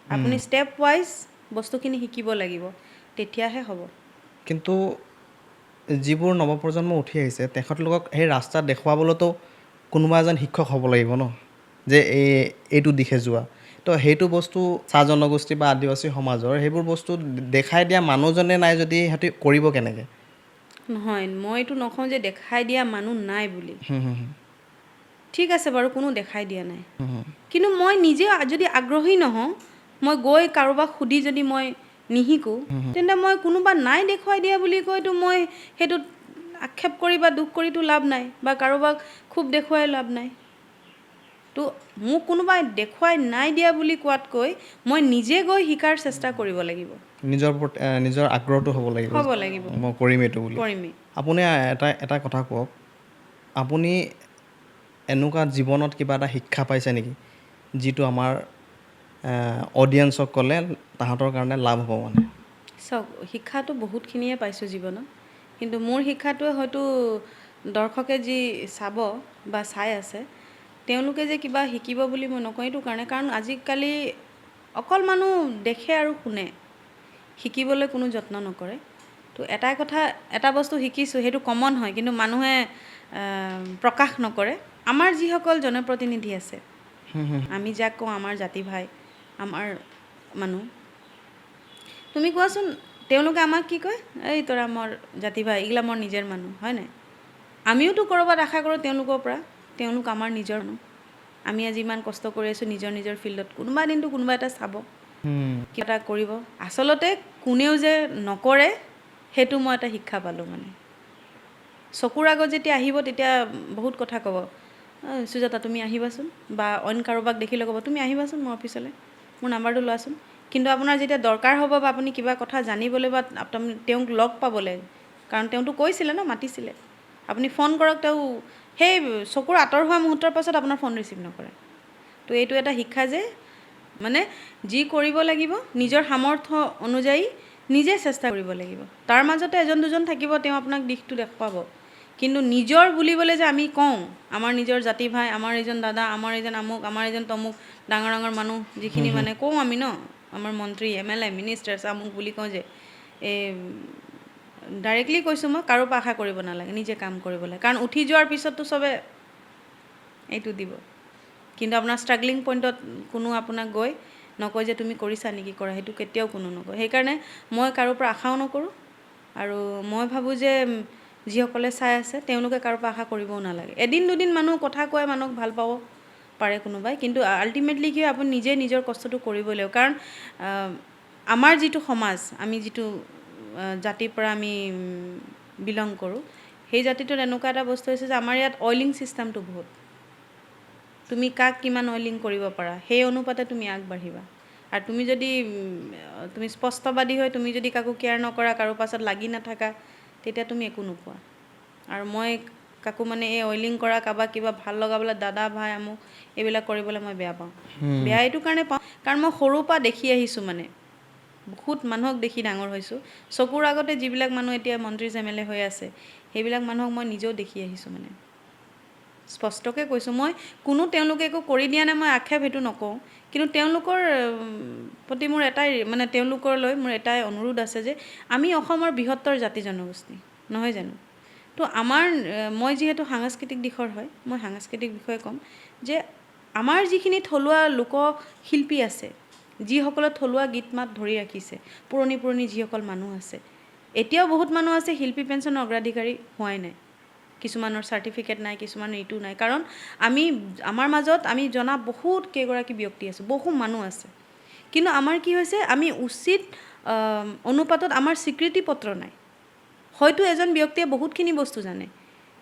আপুনি ষ্টেপ ৱাইজ বস্তুখিনি শিকিব লাগিব তেতিয়াহে হ'ব কিন্তু যিবোৰ নৱপ্ৰজন্ম উঠি আহিছে তেখেতলোকক সেই ৰাস্তা দেখুৱাবলৈতো কোনোবা এজন শিক্ষক হ'ব লাগিব ন যে এইটো দিশে যোৱা তো সেইটো বস্তু চাহ জনগোষ্ঠী বা আদিবাসী সমাজৰ সেইবোৰ বস্তু দেখাই দিয়া মানুহজনে নাই যদি সিহঁতে কৰিব কেনেকৈ নহয় মই এইটো নকওঁ যে দেখাই দিয়া মানুহ নাই বুলি ঠিক আছে বাৰু কোনো দেখাই দিয়া নাই কিন্তু মই নিজে যদি আগ্ৰহী নহওঁ মই গৈ কাৰোবাক সুধি যদি মই নিশিকোঁ তেন্তে মই কোনোবা নাই দেখুৱাই দিয়া বুলি কৈতো মই সেইটোত আক্ষেপ কৰি বা দুখ কৰিতো লাভ নাই বা কাৰোবাক খুব দেখুৱাই লাভ নাই তো মোক কোনোবাই দেখুৱাই নাই দিয়া বুলি কোৱাতকৈ মই নিজে গৈ শিকাৰ চেষ্টা কৰিব লাগিব নিজৰ আগ্ৰহটো হ'ব লাগিব মই কৰিম এইটো বুলি কৰিমেই আপুনি এটা কথা কওক আপুনি এনেকুৱা জীৱনত কিবা এটা শিক্ষা পাইছে নেকি যিটো আমাৰ অডিয়েঞ্চক ক'লে তাহাঁতৰ কাৰণে লাভ হ'ব মানে চাওক শিক্ষাটো বহুতখিনিয়ে পাইছোঁ জীৱনত কিন্তু মোৰ শিক্ষাটোৱে হয়তো দৰ্শকে যি চাব বা চাই আছে তেওঁলোকে যে কিবা শিকিব বুলি মই নকওঁ এইটো কাৰণে কাৰণ আজিকালি অকল মানুহ দেখে আৰু শুনে শিকিবলৈ কোনো যত্ন নকৰে তো এটা বস্তু শিকিছোঁ সেইটো কমন হয় কিন্তু মানুহে প্ৰকাশ নকৰে আমাৰ যিসকল জনপ্ৰতিনিধি আছে আমি যাক কওঁ আমাৰ জাতি ভাই আমাৰ মানুহ তুমি কোৱাচোন তেওঁলোকে আমাক কি কয় এই তৰা মোৰ জাতি ভাই এইগিলা মোৰ নিজৰ মানুহ হয় নাই আমিওতো ক'ৰবাত আশা কৰোঁ তেওঁলোকৰ পৰা তেওঁলোক আমাৰ নিজৰ মানুহ আমি আজি ইমান কষ্ট কৰি আছোঁ নিজৰ ফিল্ডত কোনোবা দিনটো কোনোবা এটা চাব কিবা এটা কৰিব আচলতে কোনেও যে নকৰে সেইটো মই এটা শিক্ষা পালোঁ মানে চকুৰ আগত যেতিয়া আহিব তেতিয়া বহুত কথা ক'ব, সুজাতা তুমি আহিবাচোন, বা অইন কাৰোবাক দেখিলে ক'ব তুমি আহিবাচোন মোৰ অফিচলৈ, মোৰ নাম্বাৰটো লোৱাচোন। কিন্তু আপোনাৰ যেতিয়া দৰকাৰ হ'ব বা আপুনি কিবা কথা জানিবলৈ বা তেওঁক লগ পাবলৈ, কাৰণ তেওঁতো কৈছিলে ন, মাতিছিলে, আপুনি ফোন কৰক, তেওঁ সেই চকুৰ আঁতৰ হোৱা মুহূৰ্তৰ পাছত আপোনাৰ ফোন ৰিচিভ নকৰে। তো এইটো এটা শিক্ষা যে মানে যি কৰিব লাগিব নিজৰ সামৰ্থ্য অনুযায়ী নিজে চেষ্টা কৰিব লাগিব। তাৰ মাজতে এজন দুজন থাকিব, তেওঁ আপোনাক দিশটো দেখুৱাব, কিন্তু নিজৰ বুলিবলৈ যে আমি কওঁ, আমাৰ নিজৰ জাতি ভাই, আমাৰ এজন দাদা, আমাৰ এজন আমুক, আমাৰ এজন তমুক, ডাঙৰ ডাঙৰ মানুহ যিখিনি মানে কওঁ আমি ন, আমাৰ মন্ত্ৰী MLA মিনিষ্টাৰ্ছ আমুক বুলি কওঁ যে, এই ডাইৰেক্টলি কৈছোঁ মই, কাৰো পৰা আশা কৰিব নালাগে, নিজে কাম কৰিব লাগে। কাৰণ উঠি যোৱাৰ পিছততো চবে এইটো দিব, কিন্তু আপোনাৰ ষ্ট্ৰাগলিং পইণ্টত কোনো আপোনাক গৈ নকয় যে তুমি কৰিছা নেকি, কৰা, সেইটো কেতিয়াও কোনো নকয়। সেইকাৰণে মই কাৰো পৰা আশাও নকৰোঁ, আৰু মই ভাবোঁ যে যিসকলে চাই আছে তেওঁলোকে কাৰো পৰা আশা কৰিবও নালাগে। এদিন দুদিন মানুহ কথা কয়, মানুহক ভাল পাব পাৰে কোনোবাই, কিন্তু আল্টিমেটলি কি আপুনি নিজে নিজৰ কষ্টটো কৰিবই লাগিব। কাৰণ আমাৰ যিটো সমাজ, আমি যিটো জাতিৰ পৰা আমি বিলং কৰোঁ, সেই জাতিটোত এনেকুৱা এটা বস্তু হৈছে যে আমাৰ ইয়াত অইলিং ছিষ্টেমটো বহুত, তুমি কাক কিমান অইলিং কৰিব পাৰা সেই অনুপাতে তুমি আগবাঢ়িবা। আৰু তুমি যদি তুমি স্পষ্টবাদী হৈ তুমি যদি কাকো কেয়াৰ নকৰা, কাৰো পাছত লাগি নাথাকা, তেতিয়া তুমি একো নোপোৱা। আৰু মই কাকো মানে এই অইলিং কৰা, কাৰোবাক কিবা ভাল লগাবলৈ দাদা ভাই আমুক এইবিলাক কৰিবলৈ মই বেয়া পাওঁ। বেয়া এইটো কাৰণে পাওঁ কাৰণ মই সৰুৰ পৰা দেখি আহিছোঁ, মানে বহুত মানুহক দেখি ডাঙৰ হৈছোঁ। চকুৰ আগতে যিবিলাক মানুহ এতিয়া মন্ত্ৰী MLA হৈ আছে, সেইবিলাক মানুহক মই নিজেও দেখি আহিছোঁ। মানে স্পষ্টকৈ কৈছোঁ, মই কোনো তেওঁলোকে একো কৰি দিয়া নাই, মই আক্ষেপ সেইটো নকওঁ, কিন্তু তেওঁলোকৰ প্ৰতি মোৰ এটাই মানে তেওঁলোকলৈ মোৰ এটাই অনুৰোধ আছে যে আমি অসমৰ বৃহত্তৰ জাতি জনগোষ্ঠী নহয় জানো। তো আমাৰ মই যিহেতু সাংস্কৃতিক দিশৰ হয়, মই সাংস্কৃতিক বিষয়ে ক'ম যে আমাৰ যিখিনি থলুৱা লোকশিল্পী আছে, যিসকলে থলুৱা গীত মাত ধৰি ৰাখিছে, পুৰণি পুৰণি যিসকল মানুহ আছে, এতিয়াও বহুত মানুহ আছে শিল্পী পেঞ্চনৰ অগ্ৰাধিকাৰী হোৱাই নাই, কিছুমানৰ চাৰ্টিফিকেট নাই, কিছুমানৰ ইটো নাই। কাৰণ আমাৰ মাজত আমি জনা বহুত কেইগৰাকী ব্যক্তি আছে, বহু মানুহ আছে, কিন্তু আমাৰ কি হৈছে, আমি উচিত অনুপাতত আমাৰ স্বীকৃতি পত্ৰ নাই। হয়তো এজন ব্যক্তিয়ে বহুতখিনি বস্তু জানে,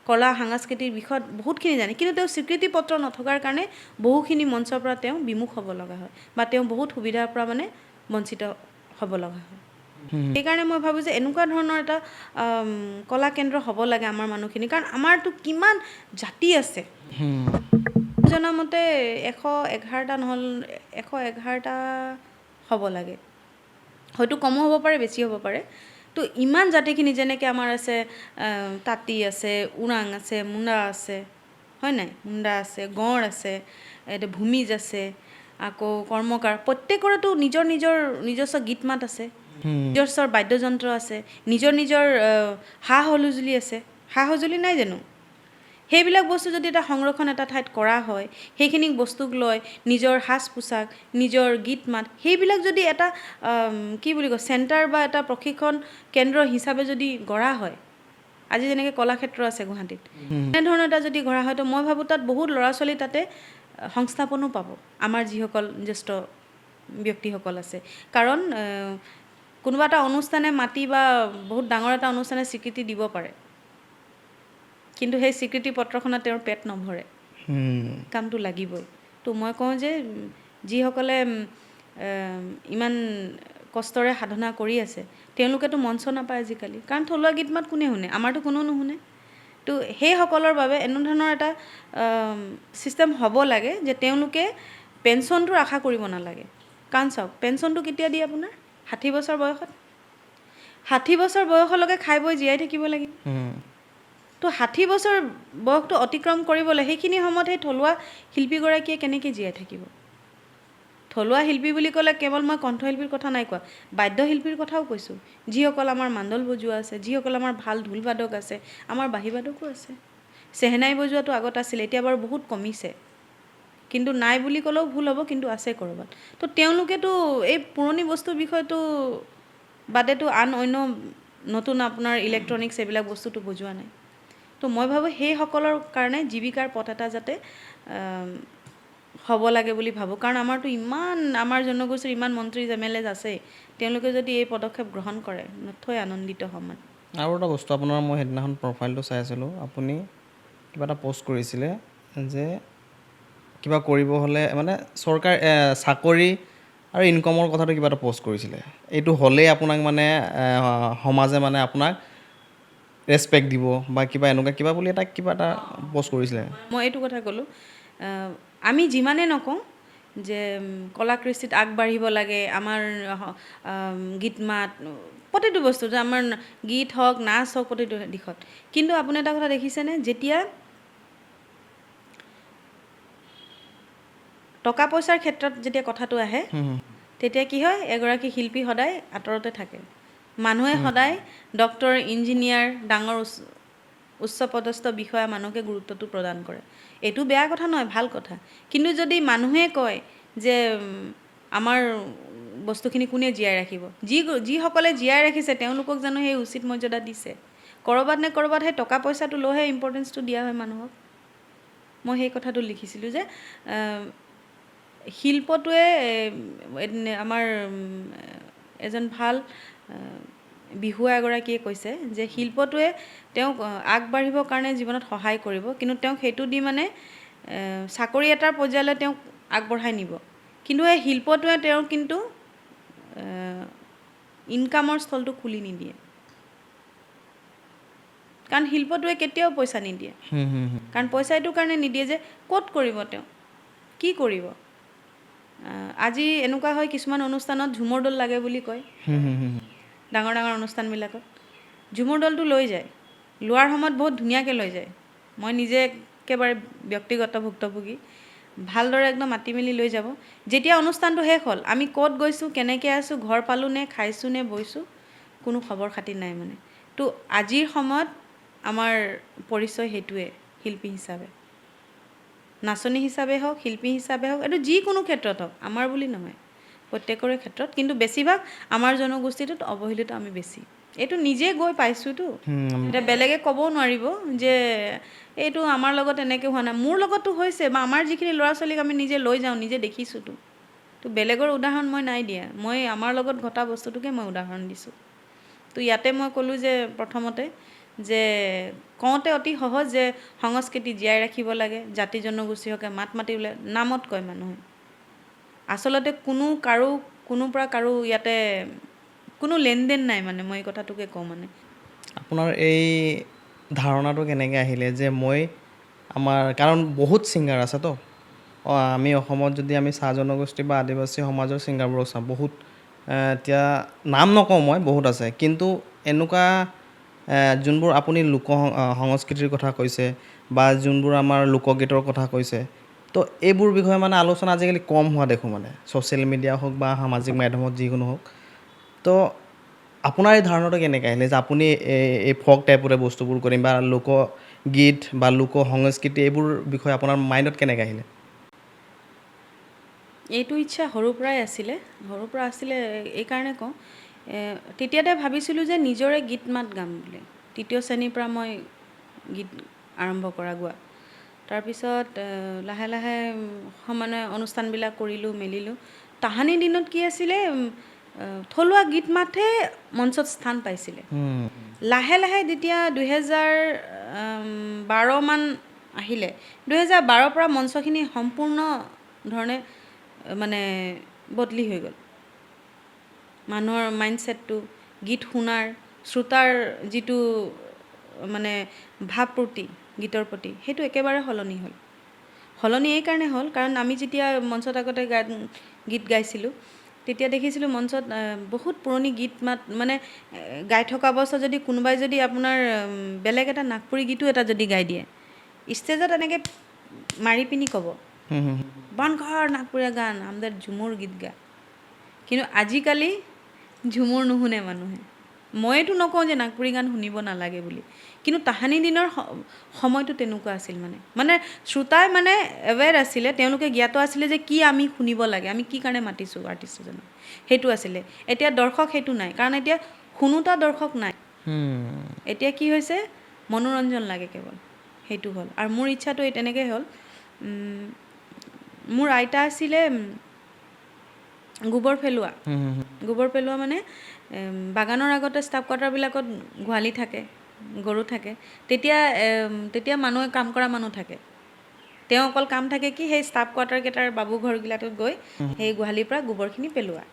কলা সাংস্কৃতিৰ বিষয়ত বহুতখিনি জানে, কিন্তু তেওঁ স্বীকৃতি পত্ৰ নথকাৰ কাৰণে বহুখিনি মঞ্চৰ পৰা তেওঁ বিমুখ হ'ব লগা হয়, বা তেওঁ বহুত সুবিধাৰ পৰা মানে বঞ্চিত হ'ব লগা হয়। সেইকাৰণে মই ভাবোঁ যে এনেকুৱা ধৰণৰ এটা কলা কেন্দ্ৰ হ'ব লাগে আমাৰ মানুহখিনি, কাৰণ আমাৰতো কিমান জাতি আছে। জনামতে 111টা নহ'ল 111টা হ'ব লাগে, হয়তো কমো হ'ব পাৰে, বেছি হ'ব পাৰে। তো ইমান জাতিখিনি, যেনেকৈ আমাৰ আছে তাঁতী আছে, ওৰাং আছে, মুণ্ডা আছে, হয় নাই, মুণ্ডা আছে, গঁড় আছে, ভূমিজ আছে, আকৌ কৰ্মকাৰ, প্ৰত্যেকৰেতো নিজৰ নিজৰ নিজস্ব গীত মাত আছে, নিজস্ব বাদ্যযন্ত্ৰ আছে, নিজৰ নিজৰ সা সঁজুলি আছে, সা সঁজুলি নাই জানো। সেইবিলাক বস্তু যদি এটা সংৰক্ষণ এটা ঠাইত কৰা হয়, সেইখিনি বস্তুক লৈ নিজৰ সাজ পোছাক, নিজৰ গীত মাত, সেইবিলাক যদি এটা কি বুলি কয় চেণ্টাৰ বা এটা প্ৰশিক্ষণ কেন্দ্ৰ হিচাপে যদি গঢ়া হয়, আজি যেনেকৈ কলাক্ষেত্ৰ আছে গুৱাহাটীত, এনেধৰণৰ এটা যদি গঢ়া হয়, তো মই ভাবোঁ তাত বহুত ল'ৰা ছোৱালী তাতে সংস্থাপনো পাব, আমাৰ যিসকল জ্যেষ্ঠ ব্যক্তিসকল আছে। কাৰণ কোনোবা এটা অনুষ্ঠানে মাতি বা বহুত ডাঙৰ এটা অনুষ্ঠানে স্বীকৃতি দিব পাৰে, কিন্তু সেই স্বীকৃতি পত্ৰখনত তেওঁৰ পেট নভৰে, কামটো লাগিবই। তো মই কওঁ যে যিসকলে ইমান কষ্টৰে সাধনা কৰি আছে, তেওঁলোকেতো মঞ্চ নাপায় আজিকালি, কাৰণ থলুৱা গীত মাত কোনে শুনে, আমাৰতো কোনো নুশুনে। তো সেইসকলৰ বাবে এনেধৰণৰ এটা ছিষ্টেম হ'ব লাগে যে তেওঁলোকে পেঞ্চনটোৰ আশা কৰিব নালাগে। কাৰণ চাওক, পেঞ্চনটো কেতিয়া দিয়ে আপোনাৰ 60 বছৰ বয়সত, 60 বছৰ বয়সলৈকে খাই বৈ জীয়াই থাকিব লাগিব। তো 60 বছৰ বয়সটো অতিক্ৰম কৰিবলৈ সেইখিনি সময়ত সেই থলুৱা শিল্পীগৰাকীয়ে কেনেকৈ জীয়াই থাকিব। থলুৱা শিল্পী বুলি ক'লে কেৱল মই কণ্ঠশিল্পীৰ কথা নাই কোৱা, বাদ্যশিল্পীৰ কথাও কৈছোঁ, যিসকল আমাৰ মান্দল বজোৱা আছে, যিসকল আমাৰ ভাল ঢোল বাদক আছে, আমাৰ বাঁহী বাদকো আছে। চেহেনাই বজোৱাটো আগত আছিলে, এতিয়া বাৰু বহুত কমিছে, কিন্তু নাই বুলি ক'লেও ভুল হ'ব, কিন্তু আছে ক'ৰবাত। তো তেওঁলোকেতো এই পুৰণি বস্তুৰ বিষয়টো বাদেতো আন অন্য নতুন আপোনাৰ ইলেক্ট্ৰনিক্স এইবিলাক বস্তুটো বজোৱা নাই। তো মই ভাবোঁ সেইসকলৰ কাৰণে জীৱিকাৰ পথ এটা যাতে হ'ব লাগে বুলি ভাবোঁ। কাৰণ আমাৰতো ইমান আমাৰ জনগোষ্ঠীৰ ইমান মন্ত্ৰী MLA আছে, তেওঁলোকে যদি এই পদক্ষেপ গ্ৰহণ কৰে নথৈ আনন্দিত হ'ম। আৰু এটা বস্তু আপোনাৰ মই সেইদিনাখন প্ৰফাইলটো চাই আছিলোঁ আপুনি কিবা এটা পষ্ট কৰিছিলে যে কিবা কৰিব হ'লে মানে চৰকাৰ চাকৰি আৰু ইনকামৰ কথাটো কিবা এটা পষ্ট কৰিছিলে এইটো হ'লেই আপোনাক মানে সমাজে মানে আপোনাক ৰেচপেক্ট দিব বা কিবা এনেকুৱা কিবা বুলি এটা কিবা এটা পষ্ট কৰিছিলে মই এইটো কথা ক'লোঁ আমি যিমানে নকওঁ যে কলাকৃষ্টিত আগবাঢ়িব লাগে আমাৰ গীত মাত প্ৰতিটো বস্তু যে আমাৰ গীত হওক নাচ হওক প্ৰতিটো দিশত কিন্তু আপুনি এটা কথা দেখিছেনে যেতিয়া টকা পইচাৰ ক্ষেত্ৰত যেতিয়া কথাটো আহে তেতিয়া কি হয় এগৰাকী শিল্পী সদায় আঁতৰতে থাকে মানুহে সদায় ডক্তৰ ইঞ্জিনিয়াৰ ডাঙৰ উচ্চপদস্থ বিষয়া মানুহকে গুৰুত্বটো প্ৰদান কৰে এইটো বেয়া কথা নহয় ভাল কথা কিন্তু যদি মানুহে কয় যে আমাৰ বস্তুখিনি কোনে জীয়াই ৰাখিব যিসকলে জীয়াই ৰাখিছে তেওঁলোকক জানো সেই উচিত মৰ্যাদা দিছে ক'ৰবাত নে ক'ৰবাত সেই টকা পইচাটো লৈহে ইম্পৰ্টেঞ্চটো দিয়া হয় মানুহক মই সেই কথাটো লিখিছিলোঁ যে শিল্পটোৱে আমাৰ এজন ভাল বিহুৱা এগৰাকীয়ে কৈছে যে শিল্পটোৱে তেওঁক আগবাঢ়িবৰ কাৰণে জীৱনত সহায় কৰিব কিন্তু তেওঁক সেইটো দি মানে চাকৰি এটাৰ পৰ্যায়লৈ তেওঁক আগবঢ়াই নিব কিন্তু এই শিল্পটোৱে তেওঁ কিন্তু ইনকামৰ স্থলটো খুলি নিদিয়ে কাৰণ শিল্পটোৱে কেতিয়াও পইচা নিদিয়ে কাৰণ পইচা এইটো কাৰণে নিদিয়ে যে ক'ত কৰিব তেওঁ কি কৰিব আজি এনেকুৱা হয় কিছুমান অনুষ্ঠানত ঝুমৰ দল লাগে বুলি কয় ডাঙৰ ডাঙৰ অনুষ্ঠানবিলাকত ঝুমৰ দলটো লৈ যায় লোৱাৰ সময়ত বহুত ধুনীয়াকৈ লৈ যায় মই নিজে একেবাৰে ব্যক্তিগত ভুক্তভোগী ভালদৰে একদম মাতি মেলি লৈ যাব যেতিয়া অনুষ্ঠানটো শেষ হ'ল আমি ক'ত গৈছোঁ কেনেকৈ আছোঁ ঘৰ পালোঁ নে খাইছোঁ নে বৈছোঁ কোনো খবৰ খাতি নাই মানে তো আজিৰ সময়ত আমাৰ পৰিচয় সেইটোৱে শিল্পী হিচাপে নাচনী হিচাপে হওক শিল্পী হিচাপে হওক এইটো যিকোনো ক্ষেত্ৰত হওক আমাৰ বুলি নহয় প্ৰত্যেকৰে ক্ষেত্ৰত কিন্তু বেছিভাগ আমাৰ জনগোষ্ঠীটোত অৱহেলিত আমি বেছি এইটো নিজে গৈ পাইছোঁতো এতিয়া বেলেগে ক'বও নোৱাৰিব যে এইটো আমাৰ লগত এনেকৈ হোৱা নাই মোৰ লগতো হৈছে বা আমাৰ যিখিনি ল'ৰা ছোৱালীক আমি নিজে লৈ যাওঁ নিজে দেখিছোঁতো তো বেলেগৰ উদাহৰণ মই নাই দিয়া মই আমাৰ লগত ঘটা বস্তুটোকে মই উদাহৰণ দিছোঁ তো ইয়াতে মই ক'লোঁ যে প্ৰথমতে যে কওঁতে অতি সহজ যে সংস্কৃতি জীয়াই ৰাখিব লাগে জাতি জনগোষ্ঠীহকে মাত মাতি ওলাই নামত কয় মানুহে আচলতে কোনোৰ পৰা কাৰো ইয়াতে কোনো লেনদেন নাই মানে মই এই কথাটোকে কওঁ মানে আপোনাৰ এই ধাৰণাটো কেনেকৈ আহিলে যে মই আমাৰ কাৰণ বহুত ছিংগাৰ আছেতো আমি অসমত যদি আমি চাহ জনগোষ্ঠী বা আদিবাসী সমাজৰ ছিংগাৰবোৰক চাওঁ বহুত এতিয়া নাম নকওঁ মই বহুত আছে কিন্তু এনেকুৱা যোনবোৰ আপুনি সংস্কৃতিৰ কথা কৈছে বা যোনবোৰ আমাৰ লোকগীতৰ কথা কৈছে তো এইবোৰ বিষয়ে মানে আলোচনা আজিকালি কম হোৱা দেখোঁ মানে ছ'চিয়েল মিডিয়া হওক বা সামাজিক মাধ্যমত যিকোনো হওক তো আপোনাৰ এই ধাৰণাটো কেনেকৈ আহিলে যে আপুনি এই ফক টাইপৰে বস্তুবোৰ কৰিম বা লোকগীত বা লোক সংস্কৃতি এইবোৰ বিষয়ে আপোনাৰ মাইণ্ডত কেনেকৈ আহিলে এইটো ইচ্ছা সৰুৰ পৰাই আছিলে এইকাৰণে কওঁ তেতিয়াতে ভাবিছিলোঁ যে নিজৰে গীত মাত গাম বুলি তৃতীয় শ্ৰেণীৰ পৰা মই গীত আৰম্ভ কৰা গোৱা তাৰপিছত লাহে লাহে সমানে অনুষ্ঠানবিলাক কৰিলোঁ মেলিলোঁ তাহানি দিনত কি আছিলে থলুৱা গীত মাতহে মঞ্চত স্থান পাইছিলে লাহে লাহে যেতিয়া 2012মান আহিলে 2012ৰ পৰা মঞ্চখিনি সম্পূৰ্ণ ধৰণে মানে বদলি হৈ গ'ল মানুহৰ মাইণ্ডছেটটো গীত শুনাৰ শ্ৰোতাৰ যিটো মানে ভাৱপ্ৰতি গীতৰ প্ৰতি সেইটো একেবাৰে সলনি এইকাৰণে হ'ল কাৰণ আমি যেতিয়া মঞ্চত আগতে গীত গাইছিলোঁ তেতিয়া দেখিছিলোঁ মঞ্চত বহুত পুৰণি গীত মাত মানে গাই থকা অৱস্থাত যদি কোনোবাই যদি আপোনাৰ বেলেগ এটা নাগপুৰী গীতো এটা যদি গাই দিয়ে ষ্টেজত এনেকৈ মাৰি পিনি ক'ব বন্ধ কৰ নাগপুৰীয়া গান আমাদেৰ ঝুমুৰ গীত গা কিন্তু আজিকালি ঝুমুৰ নুশুনে মানুহে মইতো নকওঁ যে নাগপুৰী গান শুনিব নালাগে বুলি কিন্তু তাহানি দিনৰ সময়টো তেনেকুৱা আছিল মানে শ্ৰোতাই মানে এৱেৰ আছিলে তেওঁলোকে জ্ঞাত আছিলে যে কি আমি শুনিব লাগে আমি কি কাৰণে মাতিছোঁ আৰ্টিষ্টজনক সেইটো আছিলে এতিয়া দৰ্শক সেইটো নাই কাৰণ এতিয়া শুনোতা দৰ্শক নাই এতিয়া কি হৈছে মনোৰঞ্জন লাগে কেৱল সেইটো হ'ল আৰু মোৰ ইচ্ছাটো এই তেনেকৈ হ'ল মোৰ আইতা আছিলে গোবৰ পেলোৱা মানে বাগানৰ আগতে ষ্টাফ কোৱাৰ্টাৰবিলাকত গোহালি থাকে, গৰু থাকে, তেতিয়া মানুহে কাম কৰা মানুহ থাকে। তেওঁ অকল কাম থাকে কি সেই ষ্টাফ কোৱাৰ্টাৰকেইটাৰ বাবু ঘৰবিলাকত গৈ সেই গোহালিৰ পৰা গোবৰখিনি পেলোৱা।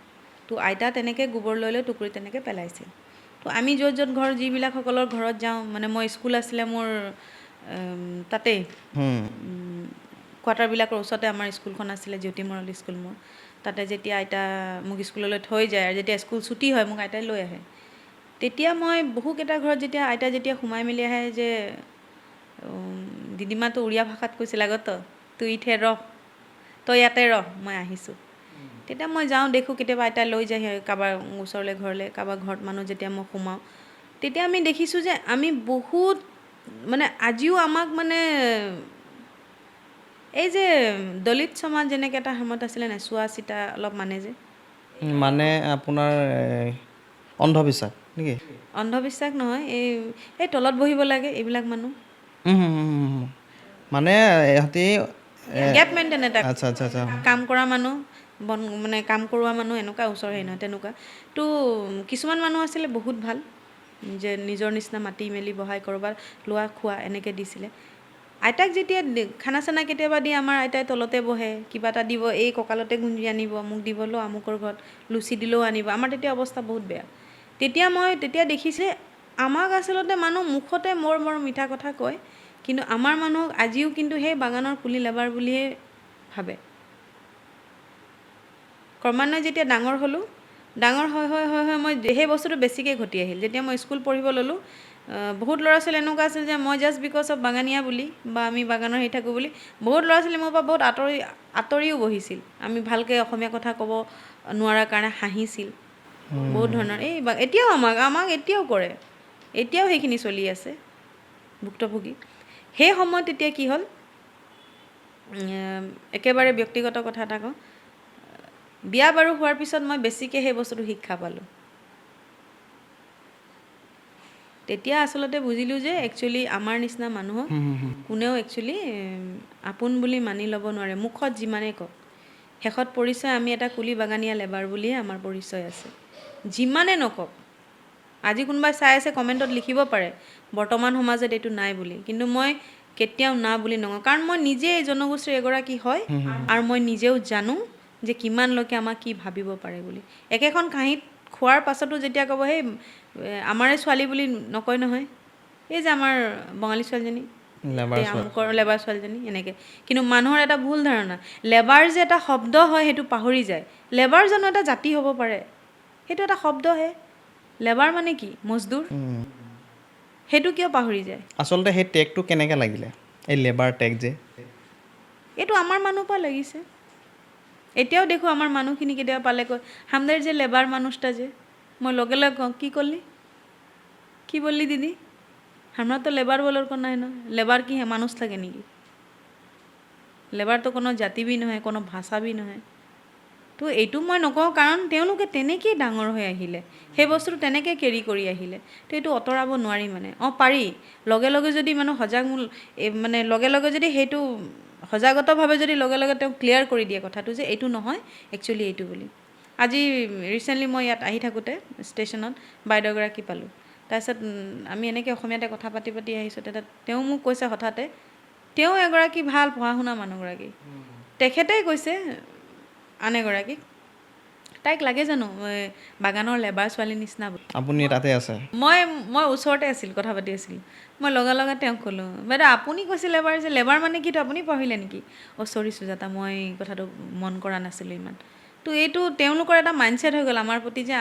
তো আইতা তেনেকৈ গোবৰ লৈ লৈ টুকুৰি তেনেকৈ পেলাইছিল। তো আমি য'ত ঘৰ যিবিলাকসকলৰ ঘৰত যাওঁ, মানে মই স্কুল আছিলে মোৰ তাতেই কোৱাৰ্টাৰবিলাকৰ ওচৰতে আমাৰ স্কুলখন আছিলে, জ্যোতি মৰল স্কুল মোৰ। তাতে যেতিয়া আইতা মোক স্কুললৈ থৈ যায় আৰু যেতিয়া স্কুল ছুটি হয় মোক আইতাই লৈ আহে, তেতিয়া মই বহুকেইটা ঘৰত আইতা যেতিয়া সোমাই মেলি আহে যে দিদিমাটো উৰিয়া ভাষাত কৈছিল আগত, তুই ইঠে ৰহ, তই ইয়াতে ৰহ, মই আহিছোঁ। তেতিয়া মই যাওঁ, দেখোঁ কেতিয়াবা আইতাই লৈ যায় কাৰোবাৰ ওচৰলৈ ঘৰলৈ, কাৰোবাৰ ঘৰত মানুহ যেতিয়া মই সোমাওঁ, তেতিয়া আমি দেখিছোঁ যে আমি বহুত মানে আজিও আমাক মানে এই যে দলিত সমাজ যেনেকৈ এটা সময়ত আছিলে নাই, চোৱা চিতা অলপ মানে যে মানে আপোনাৰ অন্ধবিশ্বাস নেকি? অন্ধবিশ্বাস নহয়, এই তলত বহিব লাগে এইবিলাক মানুহ, মানে ইহঁতি গেপ মেইনটেইন এটা, আচ্ছা আচ্ছা আচ্ছা, কাম কৰা মানুহ, মানে কাম কৰোৱা মানুহ, এনেকুৱা ওচৰ হেৰি নহয় তেনেকুৱা। তো কিছুমান মানুহ আছিলে বহুত ভাল, যে নিজৰ নিচিনা মাতি মেলি বহাই ক'ৰবাত লোৱা খোৱা এনেকৈ দিছিলে। আইতাক যেতিয়া খানা চানা কেতিয়াবা দিয়ে, আমাৰ আইতাই তলতে বহে, কিবা এটা দিব, এই কঁকালতে গুঞ্জি আনিব, মোক দিব, ল আমুকৰ ঘৰত লুচি দিলেও আনিব। আমাৰ তেতিয়া অৱস্থা বহুত বেয়া। তেতিয়া দেখিছে আমাক আচলতে মানুহ মুখতে মৰ মিঠা কথা কয়, কিন্তু আমাৰ মানুহক আজিও কিন্তু সেই বাগানৰ কুলি লেবাৰ বুলিয়ে ভাবে। ক্ৰমান্বয়ে যেতিয়া ডাঙৰ হ'লোঁ, ডাঙৰ হয় মই সেই বস্তুটো বেছিকৈ ঘটি আহিল। যেতিয়া মই স্কুল পঢ়িব ল'লোঁ, বহুত ল'ৰা ছোৱালী এনেকুৱা আছিল যে মই জাষ্ট বিকজ অফ বাগানীয়া বুলি বা আমি বাগানৰ হেৰি থাকোঁ বুলি বহুত ল'ৰা ছোৱালী মোৰ পৰা বহুত আঁতৰিও বহিছিল। আমি ভালকৈ অসমীয়া কথা ক'ব নোৱাৰাৰ কাৰণে হাঁহিছিল, বহুত ধৰণৰ। এতিয়াও আমাক এতিয়াও কৰে, এতিয়াও সেইখিনি চলি আছে ভুক্তভোগী। সেই সময়ত তেতিয়া কি হ'ল, একেবাৰে ব্যক্তিগত কথা এটা কওঁ, বিয়া বাৰু হোৱাৰ পিছত মই বেছিকৈ সেই বস্তুটো শিক্ষা পালোঁ। তেতিয়া আচলতে বুজিলোঁ যে একচুৱেলি আমাৰ নিচিনা মানুহক কোনেও একচুৱেলি আপোন বুলি মানি ল'ব নোৱাৰে, মুখত যিমানেই কওক। শেষত পৰিচয় আমি এটা কুলি বাগানীয়া লেবাৰ বুলিয়ে আমাৰ পৰিচয় আছে, যিমানে নকওক। আজি কোনোবাই চাই আছে কমেণ্টত লিখিব পাৰে বৰ্তমান সমাজত এইটো নাই বুলি, কিন্তু মই কেতিয়াও না বুলি নকওঁ, কাৰণ মই নিজে এই জনগোষ্ঠীৰ এগৰাকী হয় আৰু মই নিজেও জানো যে কিমান লোকে আমাক কি ভাবিব পাৰে বুলি। একেখন কাঁহীত খোৱাৰ পাছতো যেতিয়া ক'ব সেই আমাৰে ছোৱালী বুলি নকয় নহয়, এই যে আমাৰ বঙালী ছোৱালীজনী, আমুকৰ লেবাৰ ছোৱালীজনী এনেকৈ। কিন্তু মানুহৰ এটা ভুল ধাৰণা, লেবাৰ যে এটা শব্দ হয় সেইটো পাহৰি যায়। লেবাৰ জানো এটা জাতি হ'ব পাৰে? সেইটো এটা শব্দহে। লেবাৰ মানে কি? মজদুৰ। সেইটো কিয় পাহৰি যায়? আচলতে সেই টেগটো কেনেকৈ লাগিলে, এই লেবাৰ টেগ যে? এইটো আমাৰ মানুহ পৰা লাগিছে। এতিয়াও দেখোঁ আমাৰ মানুহখিনি কেতিয়াবা পালে কয় হামদেৰ যে লেবাৰ মানুষটা যে, মই লগে লগে কওঁ কি করলি, কি বললি দিদি, আমরা তো লেবার বলার কোনো নাই না। লেবার কি মানুষ থাকে নেকি? লেবাৰ তো কোনো জাতি বি নহয়, কোনো ভাষা বি নহয়। তো এইটো মই নকওঁ, কাৰণ তেওঁলোকে তেনেকেই ডাঙৰ হৈ আহিলে, সেই বস্তুটো তেনেকৈ কেৰি কৰি আহিলে। তো এইটো আঁতৰাব নোৱাৰি মানে। পাৰি, লগে লগে যদি মানুহ সজাগ মানে লগে লগে যদি সেইটো সজাগতভাৱে যদি লগে লগে তেওঁ ক্লিয়াৰ কৰি দিয়ে কথাটো যে এইটো নহয় একচুৱেলি এইটো বুলি। আজি ৰিচেণ্টলি মই ইয়াত আহি থাকোঁতে ষ্টেচনত বাইদেউগৰাকী পালোঁ। তাৰপিছত আমি এনেকৈ অসমীয়াতে কথা পাতি আহিছোঁ, তেতিয়া তেওঁ মোক কৈছে হঠাতে, তেওঁ এগৰাকী ভাল পঢ়া শুনা মানুহগৰাকী, তেখেতেই কৈছে আন এগৰাকীক, তাইক লাগে জানো বাগানৰ লেবাৰ ছোৱালীৰ নিচিনা? আপুনি তাতে আছে? মই ওচৰতে আছিল, কথা পাতি আছিলোঁ। মই লগে লগে তেওঁক ক'লোঁ, বাইদেউ আপুনি কৈছে লেবাৰ, যে লেবাৰ মানে কিটো আপুনি পাহৰিলে নেকি? চৰি সুজাতা, মই কথাটো মন কৰা নাছিলোঁ ইমান। তো এইটো তেওঁলোকৰ এটা মাইণ্ডছেট হৈ গ'ল আমাৰ প্ৰতি, যে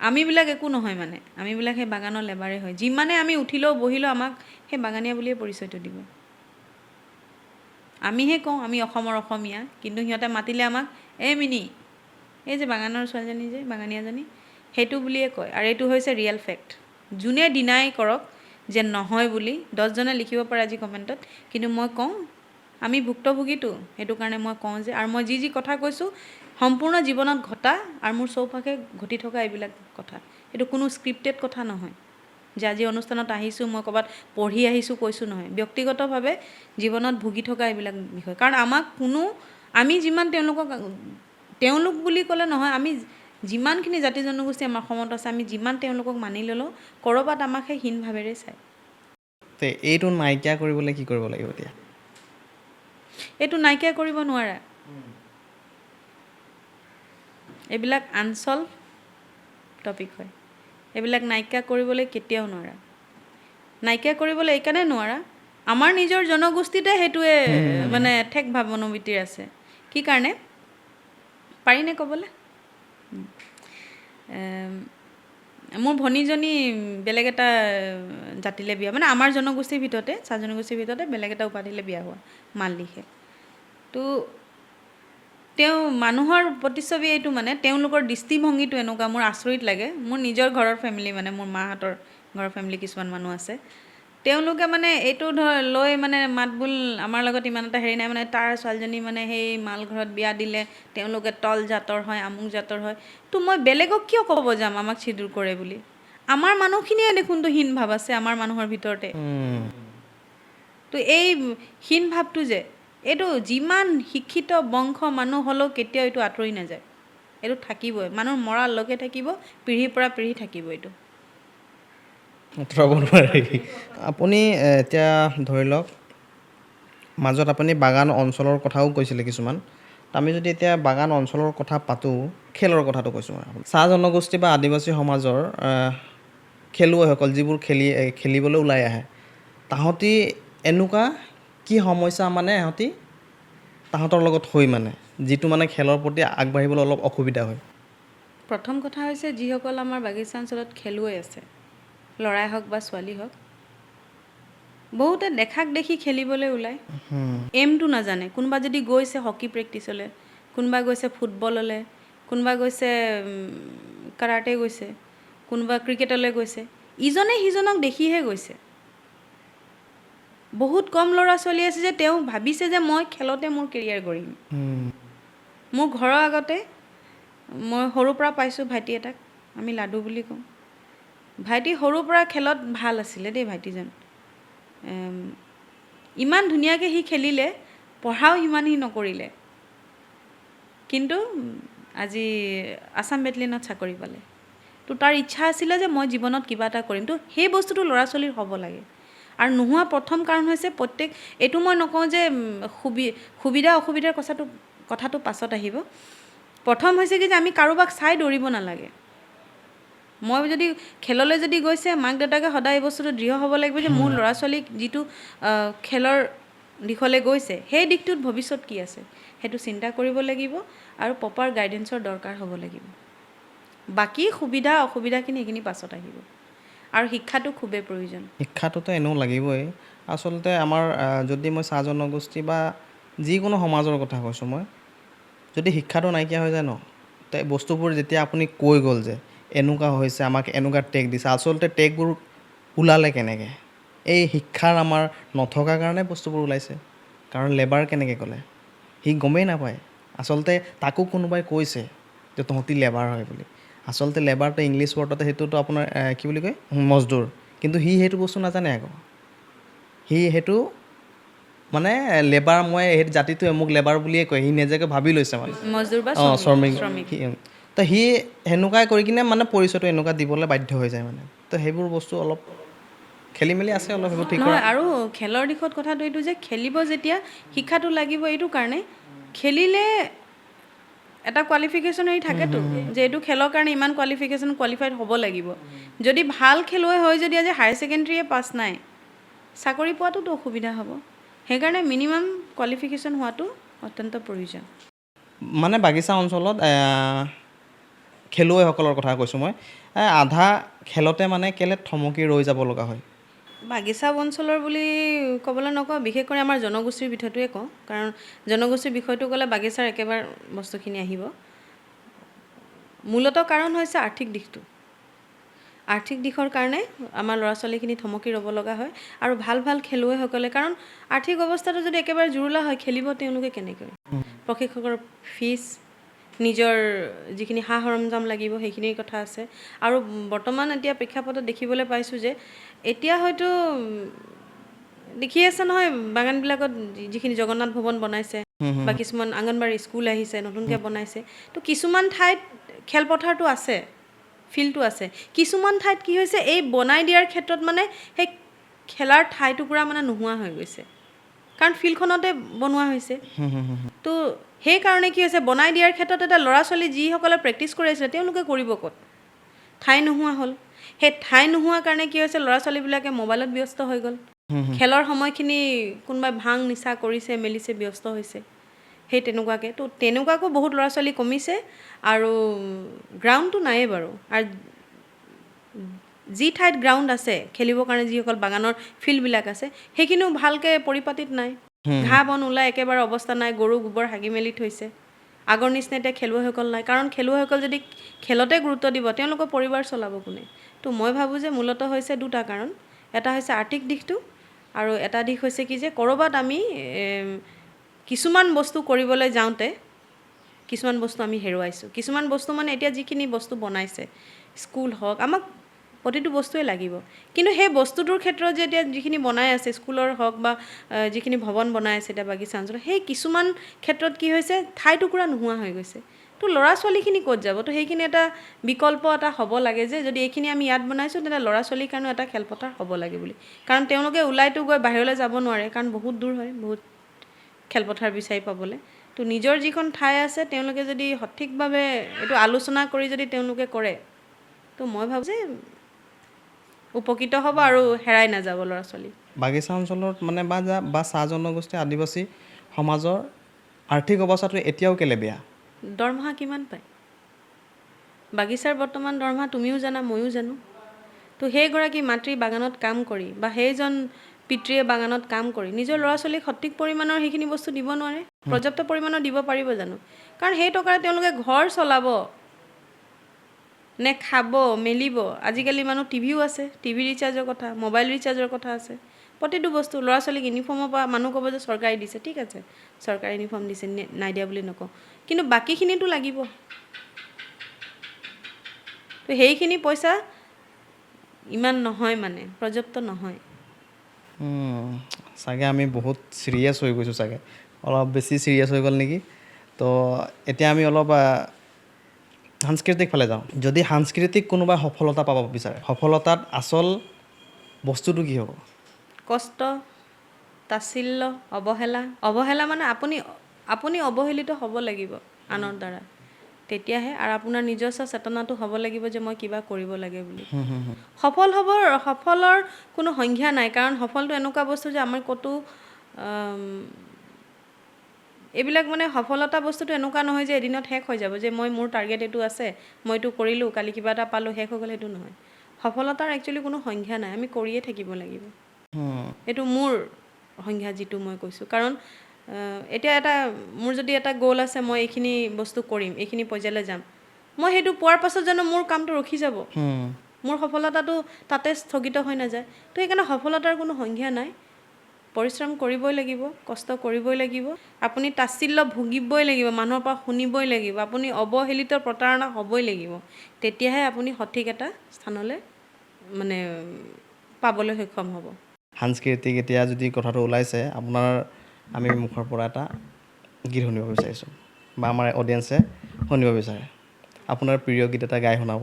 আমিবিলাক একো নহয়, মানে আমিবিলাক সেই বাগানৰ লেবাৰে হয়। যিমানে আমি উঠিলেও বহিলেও আমাক সেই বাগানীয়া বুলিয়ে পৰিচয়টো দিব। আমিহে কওঁ আমি অসমৰ অসমীয়া, কিন্তু সিহঁতে মাতিলে আমাক এই মিনি, এই যে বাগানৰ ছোৱালীজনী যে বাগানীয়াজনী, সেইটো বুলিয়ে কয়। আৰু এইটো হৈছে ৰিয়েল ফেক্ট। যোনে ডিনাই কৰক যে নহয় বুলি, 10জনে লিখিব পাৰে আজি কমেণ্টত, কিন্তু মই কওঁ আমি ভুক্তভোগীটো, সেইটো কাৰণে মই কওঁ যে, আৰু মই যি কথা কৈছোঁ সম্পূৰ্ণ জীৱনত ঘটা আৰু মোৰ চৌপাশে ঘটি থকা এইবিলাক কথা, এইটো কোনো স্ক্ৰিপ্টেড কথা নহয় যে আজি অনুষ্ঠানত আহিছোঁ মই ক'ৰবাত পঢ়ি আহিছোঁ কৈছোঁ, নহয়। ব্যক্তিগতভাৱে জীৱনত ভুগি থকা এইবিলাক বিষয়। কাৰণ আমি যিমান তেওঁলোক বুলি ক'লে নহয়, আমি যিমানখিনি জাতি জনগোষ্ঠী আমাৰ অসমত আছে আমি যিমান তেওঁলোকক মানি ল'লেও ক'ৰবাত আমাক সেই হীন ভাৱেৰে চায় তে এইটো নাইকিয়া কৰিবলৈ কি কৰিব লাগিব এতিয়া এইটো নাইকিয়া কৰিব নোৱাৰা এইবিলাক আনচল্ভ টপিক হয় এইবিলাক নাইকিয়া কৰিবলৈ কেতিয়াও নোৱাৰা নাইকিয়া কৰিবলৈ এইকাৰণে নোৱাৰা আমাৰ নিজৰ জনগোষ্ঠীতে সেইটোৱে মানে ঠেক ভাৱমনোবৃত্তিৰ আছে কি কাৰণে পাৰিনে ক'বলৈ মোৰ ভনীজনী বেলেগ এটা জাতিলে বিয়া মানে আমাৰ জনগোষ্ঠীৰ ভিতৰতে চাহ জনগোষ্ঠীৰ ভিতৰতে বেলেগ এটা উপাধিলে বিয়া হোৱা মাললিখে তো তেওঁ মানুহৰ প্ৰতিচ্ছবি এইটো মানে তেওঁলোকৰ দৃষ্টিভংগীটো এনেকুৱা মোৰ আচৰিত লাগে মোৰ নিজৰ ঘৰৰ ফেমিলি মানে মোৰ মাহঁতৰ ঘৰৰ ফেমিলি কিছুমান মানুহ আছে তেওঁলোকে মানে এইটো লৈ মানে মাতবোল আমাৰ লগত ইমান এটা হেৰি নাই মানে তাৰ ছোৱালীজনী মানে সেই মাল ঘৰত বিয়া দিলে তেওঁলোকে তল জাতৰ হয় আমুক জাতৰ হয় তো মই বেলেগক কিয় ক'ব যাম আমাক ছিদুৰ কৰে বুলি আমাৰ মানুহখিনিয়ে দেখোনতো হীন ভাৱ আছে আমাৰ মানুহৰ ভিতৰতে তো এই হীন ভাৱটো যে এইটো যিমান শিক্ষিত বংশ মানুহ হ'লেও কেতিয়াও এইটো আঁতৰি নাযায় এইটো থাকিবই মানুহ মৰালৈকে থাকিব পিঢ়িৰ পৰা পিঢ়ি থাকিব এইটো আঁতৰাব নোৱাৰি আপুনি এতিয়া ধৰি লওক মাজত আপুনি বাগান অঞ্চলৰ কথাও কৈছিলে কিছুমান আমি যদি এতিয়া বাগান অঞ্চলৰ কথা পাতোঁ খেলৰ কথাটো কৈছোঁ মই চাহ জনগোষ্ঠী বা আদিবাসী সমাজৰ খেলুৱৈসকল যিবোৰ খেলিবলৈ ওলাই আহে তাহাঁতি এনেকুৱা কি সমস্যা মানে তাহাঁতৰ লগত হৈ মানে যিটো মানে খেলৰ প্ৰতি আগবাঢ়িবলৈ অলপ অসুবিধা হয় প্ৰথম কথা হৈছে যিসকল আমাৰ বাগিচা অঞ্চলত খেলুৱৈ আছে ল'ৰাই হওক বা ছোৱালী হওক বহুতে দেখাক দেখি খেলিবলৈ ওলায় এমটো নাজানে কোনোবা যদি গৈছে হকী প্ৰেক্টিচলৈ কোনোবা গৈছে ফুটবললৈ কোনোবা গৈছে কাৰাটে গৈছে কোনোবা ক্ৰিকেটলৈ গৈছে ইজনে সিজনক দেখিহে গৈছে বহুত কম ল'ৰা ছোৱালী আছে যে তেওঁ ভাবিছে যে মই খেলতে মোৰ কেৰিয়াৰ গঢ়িম মোৰ ঘৰৰ আগতে মই সৰুৰ পৰা পাইছোঁ ভাইটি এটাক আমি লাডু বুলি কওঁ ভাইটি সৰুৰ পৰা খেলত ভাল আছিলে দেই ভাইটিজন ইমান ধুনীয়াকৈ সি খেলিলে পঢ়াও সিমান সি নকৰিলে কিন্তু আজি আছাম বেটেলিয়নত চাকৰি পালে তো তাৰ ইচ্ছা আছিলে যে মই জীৱনত কিবা এটা কৰিম তো সেই বস্তুটো ল'ৰা ছোৱালীৰ হ'ব লাগে আৰু নোহোৱা প্ৰথম কাৰণ হৈছে প্ৰত্যেক এইটো মই নকওঁ যে সুবিধা অসুবিধাৰ কথাটো পাছত আহিব প্ৰথম হৈছে কি যে আমি কাৰোবাক চাই দৌৰিব নালাগে মই যদি খেললৈ যদি গৈছে মাক দেউতাকে সদায় এই বস্তুটো দৃঢ় হ'ব লাগিব যে মোৰ ল'ৰা ছোৱালীক যিটো খেলৰ দিশলৈ গৈছে সেই দিশটোত ভৱিষ্যত কি আছে সেইটো চিন্তা কৰিব লাগিব আৰু প্ৰপাৰ গাইডেন্সৰ দৰকাৰ হ'ব লাগিব বাকী সুবিধা অসুবিধাখিনি এইখিনি পাছত আহিব আৰু শিক্ষাটো খুবেই প্ৰয়োজন শিক্ষাটোতো এনেও লাগিবই আচলতে আমাৰ যদি মই চাহ জনগোষ্ঠী বা যিকোনো সমাজৰ কথা কৈছোঁ মই যদি শিক্ষাটো নাইকিয়া হৈ যায় ন তে বস্তুবোৰ যেতিয়া আপুনি কৈ গ'ল যে এনেকুৱা হৈছে আমাক এনেকুৱা টেগ দিছে আচলতে টেগবোৰ ওলালে কেনেকৈ এই শিক্ষাৰ আমাৰ নথকাৰ কাৰণে বস্তুবোৰ ওলাইছে কাৰণ লেবাৰ কেনেকৈ ক'লে সি গমেই নাপায় আচলতে তাকো কোনোবাই কৈছে যে তহঁতি লেবাৰ হয় বুলি আচলতে লেবাৰটো ইংলিছ ৱৰ্ডতে সেইটোতো আপোনাৰ কি বুলি কয় মজদুৰ কিন্তু সি সেইটো বস্তু নাজানে আকৌ সি সেইটো মানে লেবাৰ মই সেই জাতিটোৱে মোক লেবাৰ বুলিয়ে কয় সি নিজকে ভাবি লৈছে মানে মজদুৰ বা শ্ৰমিক শ্ৰমিক তো সি সেনেকুৱাই কৰি কিনে মানে পৰিচয়টো এনেকুৱা দিবলৈ বাধ্য হৈ যায় মানে তো সেইবোৰ বস্তু অলপ খেলি মেলি আছে অলপ সেইবোৰ ঠিক নহয় আৰু খেলৰ দিশত কথাটো এইটো যে খেলিব যেতিয়া শিক্ষাটো লাগিব এইটো কাৰণে খেলিলে এটা কোৱালিফিকেশ্যন হেৰি থাকেতো যে এইটো খেলৰ কাৰণে ইমান কোৱালিফাইড হ'ব লাগিব যদি ভাল খেলুৱৈ হয় যদি আজি হায়াৰ ছেকেণ্ডেৰীয়ে পাছ নাই চাকৰি পোৱাটোতো অসুবিধা হ'ব সেইকাৰণে মিনিমাম কোৱালিফিকেশ্যন হোৱাটো অত্যন্ত প্ৰয়োজন মানে বাগিচা অঞ্চলত খেলুৱৈসকলৰ কথা কৈছোঁ মই আধা খেলতে মানে কেলৈ থমকি ৰৈ যাব লগা হয় বাগিচা অঞ্চলৰ বুলি ক'বলৈ নকওঁ বিশেষ কৰি আমাৰ জনগোষ্ঠীৰ বিষয়টোৱে কওঁ কাৰণ জনগোষ্ঠীৰ বিষয়টো ক'লে বাগিচাৰ একেবাৰে বস্তুখিনি আহিব মূলতঃ কাৰণ হৈছে আৰ্থিক দিশটো আৰ্থিক দিশৰ কাৰণে আমাৰ ল'ৰা ছোৱালীখিনি থমকি ৰ'ব লগা হয় আৰু ভাল ভাল খেলুৱৈসকলে কাৰণ আৰ্থিক অৱস্থাটো যদি একেবাৰে জুৰুলা হয় খেলিব তেওঁলোকে কেনেকৈ প্ৰশিক্ষকৰ ফিজ নিজৰ যিখিনি সা সৰঞ্জাম লাগিব সেইখিনিৰ কথা আছে আৰু বৰ্তমান এতিয়া প্ৰেক্ষাপটত দেখিবলৈ পাইছোঁ যে এতিয়া হয়তো দেখি আছে নহয় বাগানবিলাকত যিখিনি জগন্নাথ ভৱন বনাইছে বা কিছুমান আংগনবাড়ী স্কুল আহিছে নতুনকৈ বনাইছে তো কিছুমান ঠাইত খেলপথাৰটো আছে ফিল্ডটো আছে কিছুমান ঠাইত কি হৈছে এই বনাই দিয়াৰ ক্ষেত্ৰত মানে সেই খেলাৰ ঠাই টুকুৰা মানে নোহোৱা হৈ গৈছে কাৰণ ফিল্ডখনতে বনোৱা হৈছে তো সেইকাৰণে কি হৈছে বনাই দিয়াৰ ক্ষেত্ৰত এটা ল'ৰা ছোৱালী যিসকলে প্ৰেক্টিছ কৰি আছিলে তেওঁলোকে কৰিব ক'ত ঠাই নোহোৱা হ'ল সেই ঠাই নোহোৱাৰ কাৰণে কি হৈছে ল'ৰা ছোৱালীবিলাকে মোবাইলত ব্যস্ত হৈ গ'ল খেলৰ সময়খিনি কোনোবাই ভাং নিচা কৰিছে মেলিছে ব্যস্ত হৈছে সেই তেনেকুৱাকৈ তো তেনেকুৱাকো বহুত ল'ৰা ছোৱালী কমিছে আৰু গ্ৰাউণ্ডটো নায়েই বাৰু আৰু যি ঠাইত গ্ৰাউণ্ড আছে খেলিবৰ কাৰণে যিসকল বাগানৰ ফিল্ডবিলাক আছে সেইখিনিও ভালকৈ পৰিপাতিত নাই ঘাঁহ বন ওলাই একেবাৰে অৱস্থা নাই গৰু গোবৰ হাগি মেলি থৈছে আগৰ নিচিনা এতিয়া খেলুৱৈসকল নাই কাৰণ খেলুৱৈসকল যদি খেলতে গুৰুত্ব দিব তেওঁলোকৰ পৰিবাৰ চলাব কোনে তো মই ভাবোঁ যে মূলতঃ হৈছে দুটা কাৰণ এটা হৈছে আৰ্থিক দিশটো আৰু এটা দিশ হৈছে কি যে ক'ৰবাত আমি কিছুমান বস্তু কৰিবলৈ যাওঁতে কিছুমান বস্তু আমি হেৰুৱাইছোঁ কিছুমান বস্তু মানে এতিয়া যিখিনি বস্তু বনাইছে স্কুল হওক আমাক প্ৰতিটো বস্তুৱে লাগিব কিন্তু সেই বস্তুটোৰ ক্ষেত্ৰত যে এতিয়া যিখিনি বনাই আছে স্কুলৰ হওক বা যিখিনি ভৱন বনাই আছে এতিয়া বাগিচা অঞ্চলত সেই কিছুমান ক্ষেত্ৰত কি হৈছে ঠাই টুকুৰা নোহোৱা হৈ গৈছে তো ল'ৰা ছোৱালীখিনি ক'ত যাব তো সেইখিনি এটা বিকল্প এটা হ'ব লাগে যে যদি এইখিনি আমি ইয়াত বনাইছোঁ তেন্তে ল'ৰা ছোৱালীৰ কাৰণেও এটা খেলপথাৰ হ'ব লাগে বুলি কাৰণ তেওঁলোকে ওলাইতো গৈ বাহিৰলৈ যাব নোৱাৰে কাৰণ বহুত দূৰ হয় বহুত খেলপথাৰ বিচাৰি পাবলৈ তো নিজৰ যিখন ঠাই আছে তেওঁলোকে যদি সঠিকভাৱে এইটো আলোচনা কৰি যদি তেওঁলোকে কৰে তো মই ভাবোঁ যে উপকৃত হ'ব আৰু হেৰাই নাযাব ল'ৰা ছোৱালী বাগিচা অঞ্চলত মানে বা চাহ জনগোষ্ঠী আদিবাসী সমাজৰ আৰ্থিক অৱস্থাটো এতিয়াও কেলে বেয়া দৰমহা কিমান পায় বাগিচাৰ বৰ্তমান দৰমহা তুমিও জানা ময়ো জানো তো সেইগৰাকী মাতৃ বাগানত কাম কৰি বা সেইজন পিতৃয়ে বাগানত কাম কৰি নিজৰ ল'ৰা ছোৱালীক সঠিক পৰিমাণৰ সেইখিনি বস্তু দিব নোৱাৰে পৰ্যাপ্ত পৰিমাণৰ দিব পাৰিব জানো কাৰণ সেই টকাৰে তেওঁলোকে ঘৰ চলাব নে খাব মেলিব আজিকালি মানুহ টিভিও আছে টিভি ৰিচাৰ্জৰ কথা মোবাইল ৰিচাৰ্জৰ কথা আছে প্ৰতিটো বস্তু ল'ৰা ছোৱালীক ইউনিফৰ্মৰ পৰা মানুহ ক'ব যে চৰকাৰে দিছে ঠিক আছে চৰকাৰে ইউনিফৰ্ম দিছে নাই দিয়া বুলি নকওঁ কিন্তু বাকীখিনিতো লাগিব তো সেইখিনি পইচা ইমান নহয় মানে পৰ্যাপ্ত নহয় চাগে আমি বহুত চিৰিয়াছ হৈ গৈছোঁ চাগে অলপ বেছি চিৰিয়াছ হৈ গ'ল নেকি তো এতিয়া আমি অলপ সাংস্কৃতিক ফালে যাওঁ যদি সাংস্কৃতিক কোনোবাই সফলতা পাব বিচাৰে সফলতাত আচল বস্তুটো কি হ'ব কষ্ট তাচিল্য অৱহেলা মানে আপুনি অৱহেলিত হ'ব লাগিব আনৰ দ্বাৰা তেতিয়াহে আৰু আপোনাৰ নিজস্ব চেতনাটো হ'ব লাগিব যে মই কিবা কৰিব লাগে বুলি সফলৰ কোনো সংজ্ঞা নাই কাৰণ সফলটো এনেকুৱা বস্তু যে আমাৰ ক'তো এইবিলাক মানে সফলতা বস্তুটো এনেকুৱা নহয় যে এদিনত শেষ হৈ যাব যে মোৰ টাৰ্গেট এইটো আছে মই এইটো কৰিলোঁ কালি কিবা এটা পালোঁ শেষ হৈ গ'ল সেইটো নহয় সফলতাৰ একচুৱেলি কোনো সংজ্ঞা নাই আমি কৰিয়ে থাকিব লাগিব এইটো মোৰ সংজ্ঞা যিটো মই কৈছোঁ কাৰণ এতিয়া মোৰ যদি এটা গ'ল আছে মই এইখিনি বস্তু কৰিম এইখিনি পৰ্যায়লৈ যাম মই সেইটো পোৱাৰ পাছত জানো মোৰ কামটো ৰখি যাব মোৰ সফলতাটো তাতে স্থগিত হৈ নাযায় তো সেইকাৰণে সফলতাৰ কোনো সংজ্ঞা নাই পৰিশ্ৰম কৰিবই লাগিব কষ্ট কৰিবই লাগিব আপুনি তাচিল্য ভুগিবই লাগিব মানুহৰ পৰা শুনিবই লাগিব আপুনি অৱহেলিত প্ৰতাৰণা হ'বই লাগিব তেতিয়াহে আপুনি সঠিক এটা স্থানলৈ মানে পাবলৈ সক্ষম হ'ব সাংস্কৃতিক এতিয়া যদি কথাটো ওলাইছে আপোনাৰ আমি মুখৰ পৰা এটা গীত শুনিব বিচাৰিছোঁ বা আমাৰ অডিয়েঞ্চে শুনিব বিচাৰে আপোনাৰ প্ৰিয় গীত এটা গাই শুনাব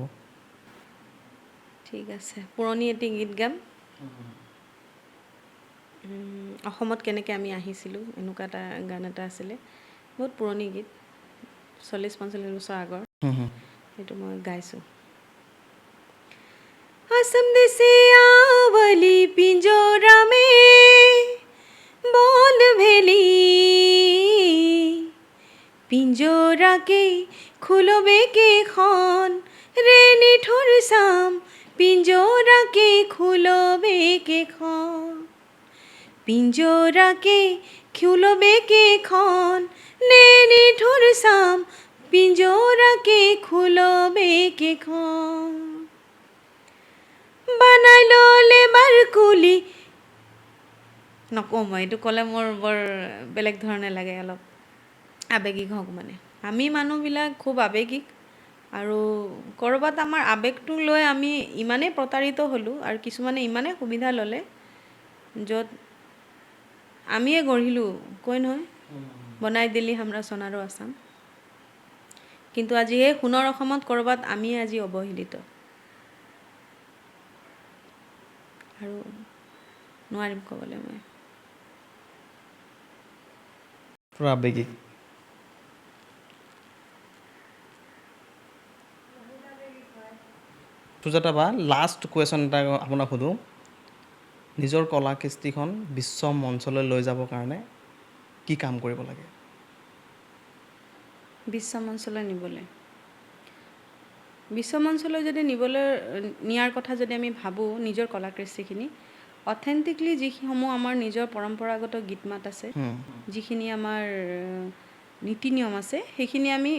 ঠিক আছে পুৰণি এটি গীত গাম অসমত কেনেকৈ আমি আহিছিলোঁ এনেকুৱা এটা গান এটা আছিলে বহুত পুৰণি গীত 40-45 বছৰ আগৰ সেইটো মই গাইছোঁ असम देसे आवली पिंजोरा में बोल भेली पिंजोरा के खुलबे के खान रे निठुर साम पिंजोरा के खुलबे के खान पिंजोरा के खुलबे के खान ने निठुर साम पिंजोरा के खुलबे के खान বনাই ল'লে বাৰকুলি নকওঁ মই এইটো ক'লে মোৰ বৰ বেলেগ ধৰণে লাগে অলপ আৱেগিক হওক মানে আমি মানুহবিলাক খুব আৱেগিক আৰু ক'ৰবাত আমাৰ আৱেগটো লৈ আমি ইমানেই প্ৰতাৰিত হ'লোঁ আৰু কিছুমানে ইমানেই সুবিধা ল'লে য'ত আমিয়ে গঢ়িলোঁ কয় নহয় বনাই দিলি আমরা সোনারো আসাম কিন্তু আজি এই সোণৰ অসমত কৰবাত আমি আজি অৱহেলিত আৰু নোৱাৰিম ক'বলৈ মই পুৰা আৱেগিক সুজাতা বা লাষ্ট কুৱেশ্যন এটা আপোনাক সোধোঁ নিজৰ কলা কৃষ্টিখন বিশ্ব মঞ্চলৈ লৈ যাবৰ কাৰণে কি কাম কৰিব লাগে বিশ্ব মঞ্চলৈ যদি নিয়াৰ কথা যদি আমি ভাবোঁ নিজৰ কলা কৃষ্টিখিনি অথেণ্টিকলি যিসমূহ আমাৰ নিজৰ পৰম্পৰাগত গীত মাত আছে যিখিনি আমাৰ নীতি নিয়ম আছে সেইখিনি আমি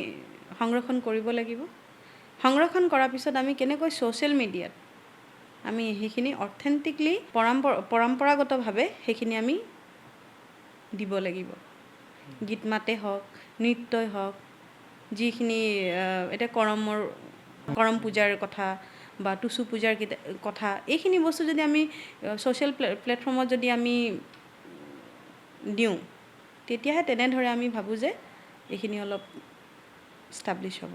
সংৰক্ষণ কৰিব লাগিব সংৰক্ষণ কৰাৰ পিছত আমি কেনেকৈ ছ'চিয়েল মিডিয়াত আমি সেইখিনি অথেণ্টিকলি পৰম্পৰাগতভাৱে সেইখিনি আমি দিব লাগিব গীত মাতে হওক নৃত্যই হওক যিখিনি এতিয়া কৰম পূজাৰ কথা বা টুচু পূজাৰ কথা এইখিনি বস্তু যদি আমি ছ'চিয়েল প্লেটফৰ্মত যদি আমি দিওঁ তেতিয়াহে তেনেদৰে আমি ভাবোঁ যে এইখিনি অলপ ষ্টাব্লিছ হ'ব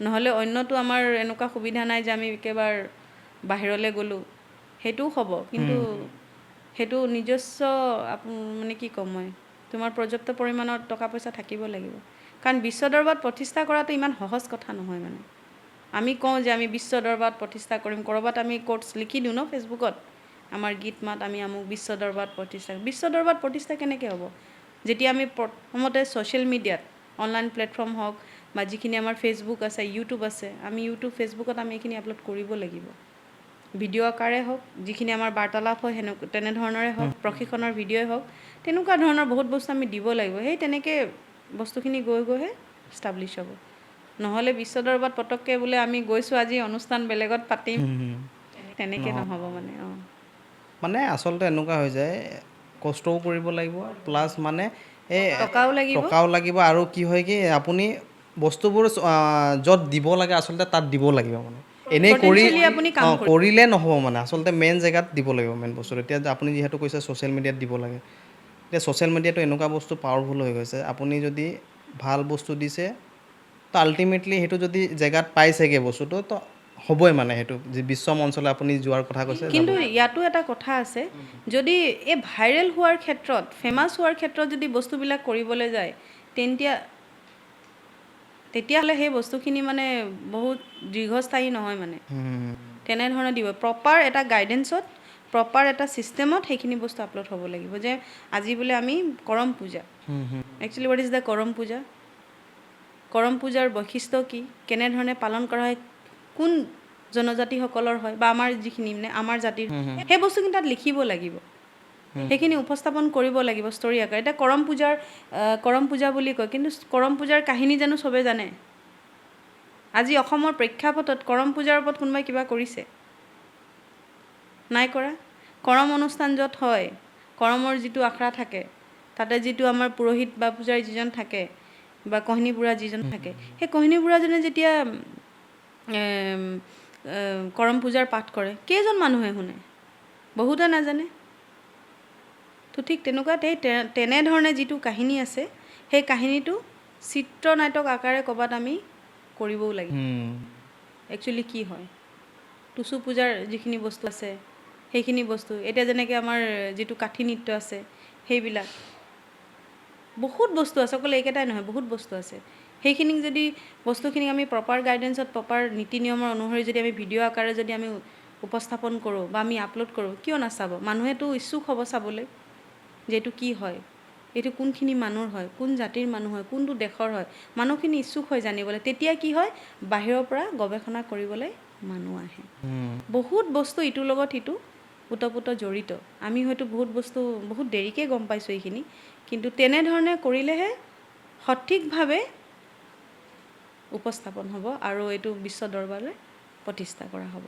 নহ'লে অন্যটো আমাৰ এনেকুৱা সুবিধা নাই যে আমি একেবাৰে বাহিৰলৈ গ'লোঁ সেইটোও হ'ব কিন্তু সেইটো নিজস্ব মানে কি ক'ম মই তোমাৰ পৰ্যাপ্ত পৰিমাণৰ টকা পইচা থাকিব লাগিব কাৰণ বিশ্ব দৰবাৰত প্ৰতিষ্ঠা কৰাটো ইমান সহজ কথা নহয় মানে আমি কওঁ যে আমি বিশ্ব দৰবাৰত প্ৰতিষ্ঠা কৰিম ক'ৰবাত আমি কোটছ লিখি দিওঁ ন ফেচবুকত আমাৰ গীত মাত আমি আমুক বিশ্ব দৰবাৰত প্ৰতিষ্ঠা কেনেকৈ হ'ব যেতিয়া আমি প্ৰথমতে ছ'চিয়েল মিডিয়াত অনলাইন প্লেটফৰ্ম হওক বা যিখিনি আমাৰ ফেচবুক আছে ইউটিউব আছে আমি ইউটিউব ফেচবুকত আমি এইখিনি আপলোড কৰিব লাগিব ভিডিঅ' আকাৰে হওক যিখিনি আমাৰ বাৰ্তালাপ হয় তেনেধৰণৰে হওক প্ৰশিক্ষণৰ ভিডিঅ'ই হওক তেনেকুৱা ধৰণৰ বহুত বস্তু আমি দিব লাগিব সেই তেনেকৈ বস্তুখিনি গৈহে ষ্টাব্লিছ হ'ব নহ'লে বিশ্ব দৰবাৰত পটককৈ বোলে আমি গৈছোঁ আজি অনুষ্ঠান বেলেগত পাতিম তেনেকৈ নহ'ব মানে মানে আচলতে এনেকুৱা হৈ যায় কষ্টও কৰিব লাগিব প্লাছ মানে এই টকাও লাগিব আৰু কি হয় কি আপুনি বস্তুবোৰ য'ত দিব লাগে আচলতে তাত দিব লাগিব মানে এনেই কৰিলে নহ'ব মানে আচলতে মেইন জেগাত দিব লাগিব মেইন বস্তুটো এতিয়া আপুনি যিহেতু কৈছে ছ'চিয়েল মিডিয়াত দিব লাগে এতিয়া ছ'চিয়েল মিডিয়াটো এনেকুৱা বস্তু পাৱাৰফুল হৈ গৈছে আপুনি যদি ভাল বস্তু দিছে তো আল্টিমেটলি সেইটো যদি জেগাত পাইছেগৈ বস্তুটো তো হ'বই মানে সেইটো যি বিশ্ব মঞ্চলৈ আপুনি যোৱাৰ কথা কৈছে কিন্তু ইয়াতো এটা কথা আছে যদি এই ভাইৰেল হোৱাৰ ক্ষেত্ৰত ফেমাছ হোৱাৰ ক্ষেত্ৰত যদি বস্তুবিলাক কৰিবলৈ যায় তেতিয়াহ'লে সেই বস্তুখিনি মানে বহুত দীৰ্ঘস্থায়ী নহয় মানে তেনেধৰণে দিব প্ৰপাৰ এটা গাইডেঞ্চত প্ৰপাৰ এটা ছিষ্টেমত সেইখিনি বস্তু আপলোড হ'ব লাগিব যে আজি বোলে আমি কৰম পূজা actually what is the Karam পূজাৰ বৈশিষ্ট্য কি কেনেধৰণে পালন কৰা হয় কোন জনজাতিসকলৰ হয় বা আমাৰ যিখিনি মানে আমাৰ জাতিৰ সেই বস্তুখিনি তাত লিখিব লাগিব সেইখিনি উপস্থাপন কৰিব লাগিব ষ্টৰী আকাৰে এতিয়া কৰম পূজা বুলি কয় কিন্তু কৰম পূজাৰ কাহিনী জানো চবে জানে আজি অসমৰ প্ৰেক্ষাপটত কৰম পূজাৰ ওপৰত কোনোবাই কিবা কৰিছে নাই কৰা কৰম অনুষ্ঠান য'ত হয় কৰমৰ যিটো আখৰা থাকে তাতে যিটো আমাৰ পুৰোহিত বা পূজাৰী যিজন থাকে বা কহিনী বুঢ়া যিজন থাকে সেই কহিনী বুঢ়াজনে যেতিয়া কৰম পূজাৰ পাঠ কৰে কেইজন মানুহে শুনে বহুতে নাজানে তো ঠিক তেনেধৰণে যিটো কাহিনী আছে সেই কাহিনীটো চিত্ৰনাটক আকাৰে ক'ৰবাত আমি কৰিবও লাগে একচুৱেলি কি হয় টুচু পূজাৰ যিখিনি বস্তু আছে সেইখিনি বস্তু এতিয়া যেনেকৈ আমাৰ যিটো কাঠি নৃত্য আছে সেইবিলাক বহুত বস্তু আছে অকল এইকেইটাই নহয় বহুত বস্তু আছে সেইখিনিক যদি বস্তুখিনিক আমি প্ৰপাৰ গাইডেঞ্চত প্ৰপাৰ নীতি নিয়মৰ অনুসৰি যদি আমি ভিডিঅ' আকাৰে যদি আমি উপস্থাপন কৰোঁ বা আমি আপলোড কৰোঁ কিয় নাচাব মানুহেতো ইচ্ছুক হ'ব চাবলৈ যে এইটো কি হয় এইটো কোনখিনি মানুহৰ হয় কোন জাতিৰ মানুহ হয় কোনটো দেশৰ হয় মানুহখিনি ইচ্ছুক হয় জানিবলৈ তেতিয়া কি হয় বাহিৰৰ পৰা গৱেষণা কৰিবলৈ মানুহ আহে বহুত বস্তু ইটোৰ লগত সিটো ওতঃপ্ৰোত জড়িত আমি হয়তো বহুত বস্তু বহুত দেৰিকৈ গম পাইছোঁ এইখিনি কিন্তু তেনেধৰণে কৰিলেহে সঠিকভাৱে উপস্থাপন হ'ব আৰু এইটো বিশ্ব দৰবাৰলৈ প্ৰতিষ্ঠা কৰা হ'ব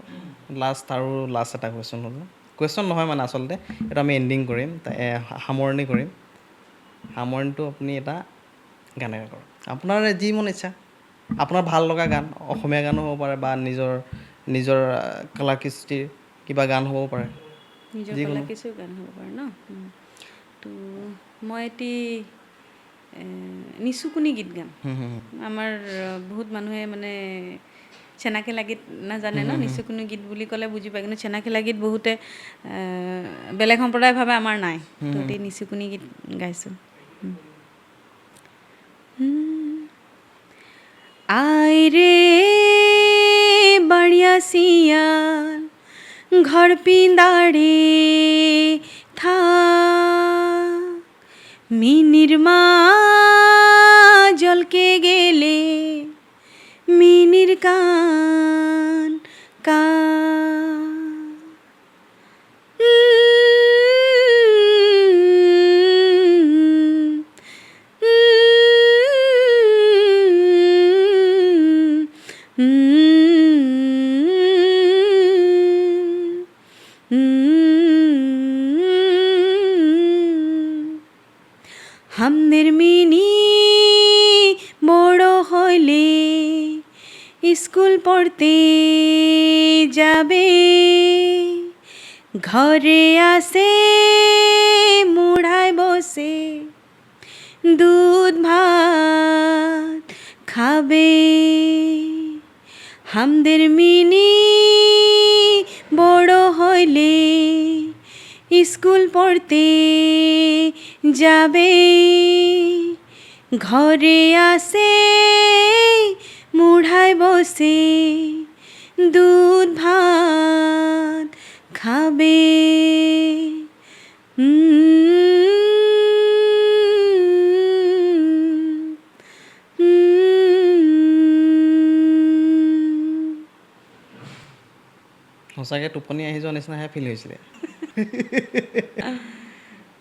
লাষ্ট এটা কুৱেশ্যন নহয় মানে আচলতে এইটো আমি এণ্ডিং কৰিম সামৰণি কৰিম সামৰণিটো আপুনি এটা গানেৰে কৰক আপোনাৰ যি মন ইচ্ছা আপোনাৰ ভাল লগা গান অসমীয়া গানো হ'ব পাৰে বা নিজৰ কলা কৃষ্টিৰ কিবা গান হ'ব পাৰে নিজৰ কলা কৃষ্টিৰ গান হ'ব পাৰে ন তো মই নিচুকুনি গীত গাম আমাৰ বহুত মানুহে মানে চেনাকেলা গীত নাজানে ন নিচুকুনি গীত বুলি ক'লে বুজি পায় কিন্তু চেনাকেলা গীত বহুতে বেলেগ সম্প্ৰদায়ভাৱে আমাৰ নাই তো এই নিচুকুনি গীত গাইছোঁ आय रे बढ़िया सियाल घर पिंदाड़े था मिनिर मा जल के गेले मिनिर कान का हमদের মিনি বড় হইলে স্কুল পড়তে যাবে ঘরে আসে মুড়ায় বসে দুধ ভাত খাবে हमদের মিনি বড় হইলে স্কুল পড়তে যাবে ঘরে আসে মুড়ায় বসে দুধ ভাত খাবে সঁচাকৈ টোপনি আহি যোৱা নিচিনাহে ফিল হৈছিলে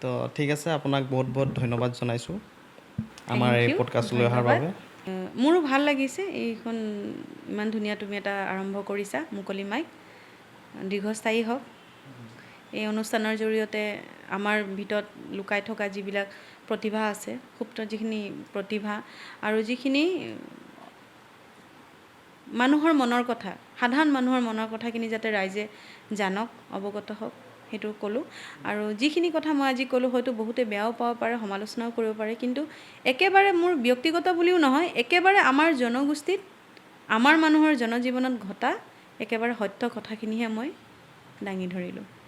তো ঠিক আছে আপোনাক বহুত বহুত ধন্যবাদ জনাইছোঁ আমাৰ এই পডকাষ্টলৈ অহাৰ বাবে মোৰো ভাল লাগিছে এইখন ইমান ধুনীয়া তুমি এটা আৰম্ভ কৰিছা মুকলি মাইক দীৰ্ঘস্থায়ী হওক এই অনুষ্ঠানৰ জৰিয়তে আমাৰ ভিতৰত লুকাই থকা যিবিলাক প্ৰতিভা আছে সুপ্ত যিখিনি প্ৰতিভা আৰু যিখিনি মানুহৰ মনৰ কথা সাধাৰণ মানুহৰ মনৰ কথাখিনি যাতে ৰাইজে জানক অৱগত হওক সেইটো ক'লোঁ আৰু যিখিনি কথা মই আজি ক'লোঁ হয়তো বহুতে বেয়াও পাব পাৰে সমালোচনাও কৰিব পাৰে কিন্তু একেবাৰে মোৰ ব্যক্তিগত বুলিও নহয় একেবাৰে আমাৰ জনগোষ্ঠীত আমাৰ মানুহৰ জনজীৱনত ঘটা একেবাৰে সত্য কথাখিনিহে মই দাঙি ধৰিলোঁ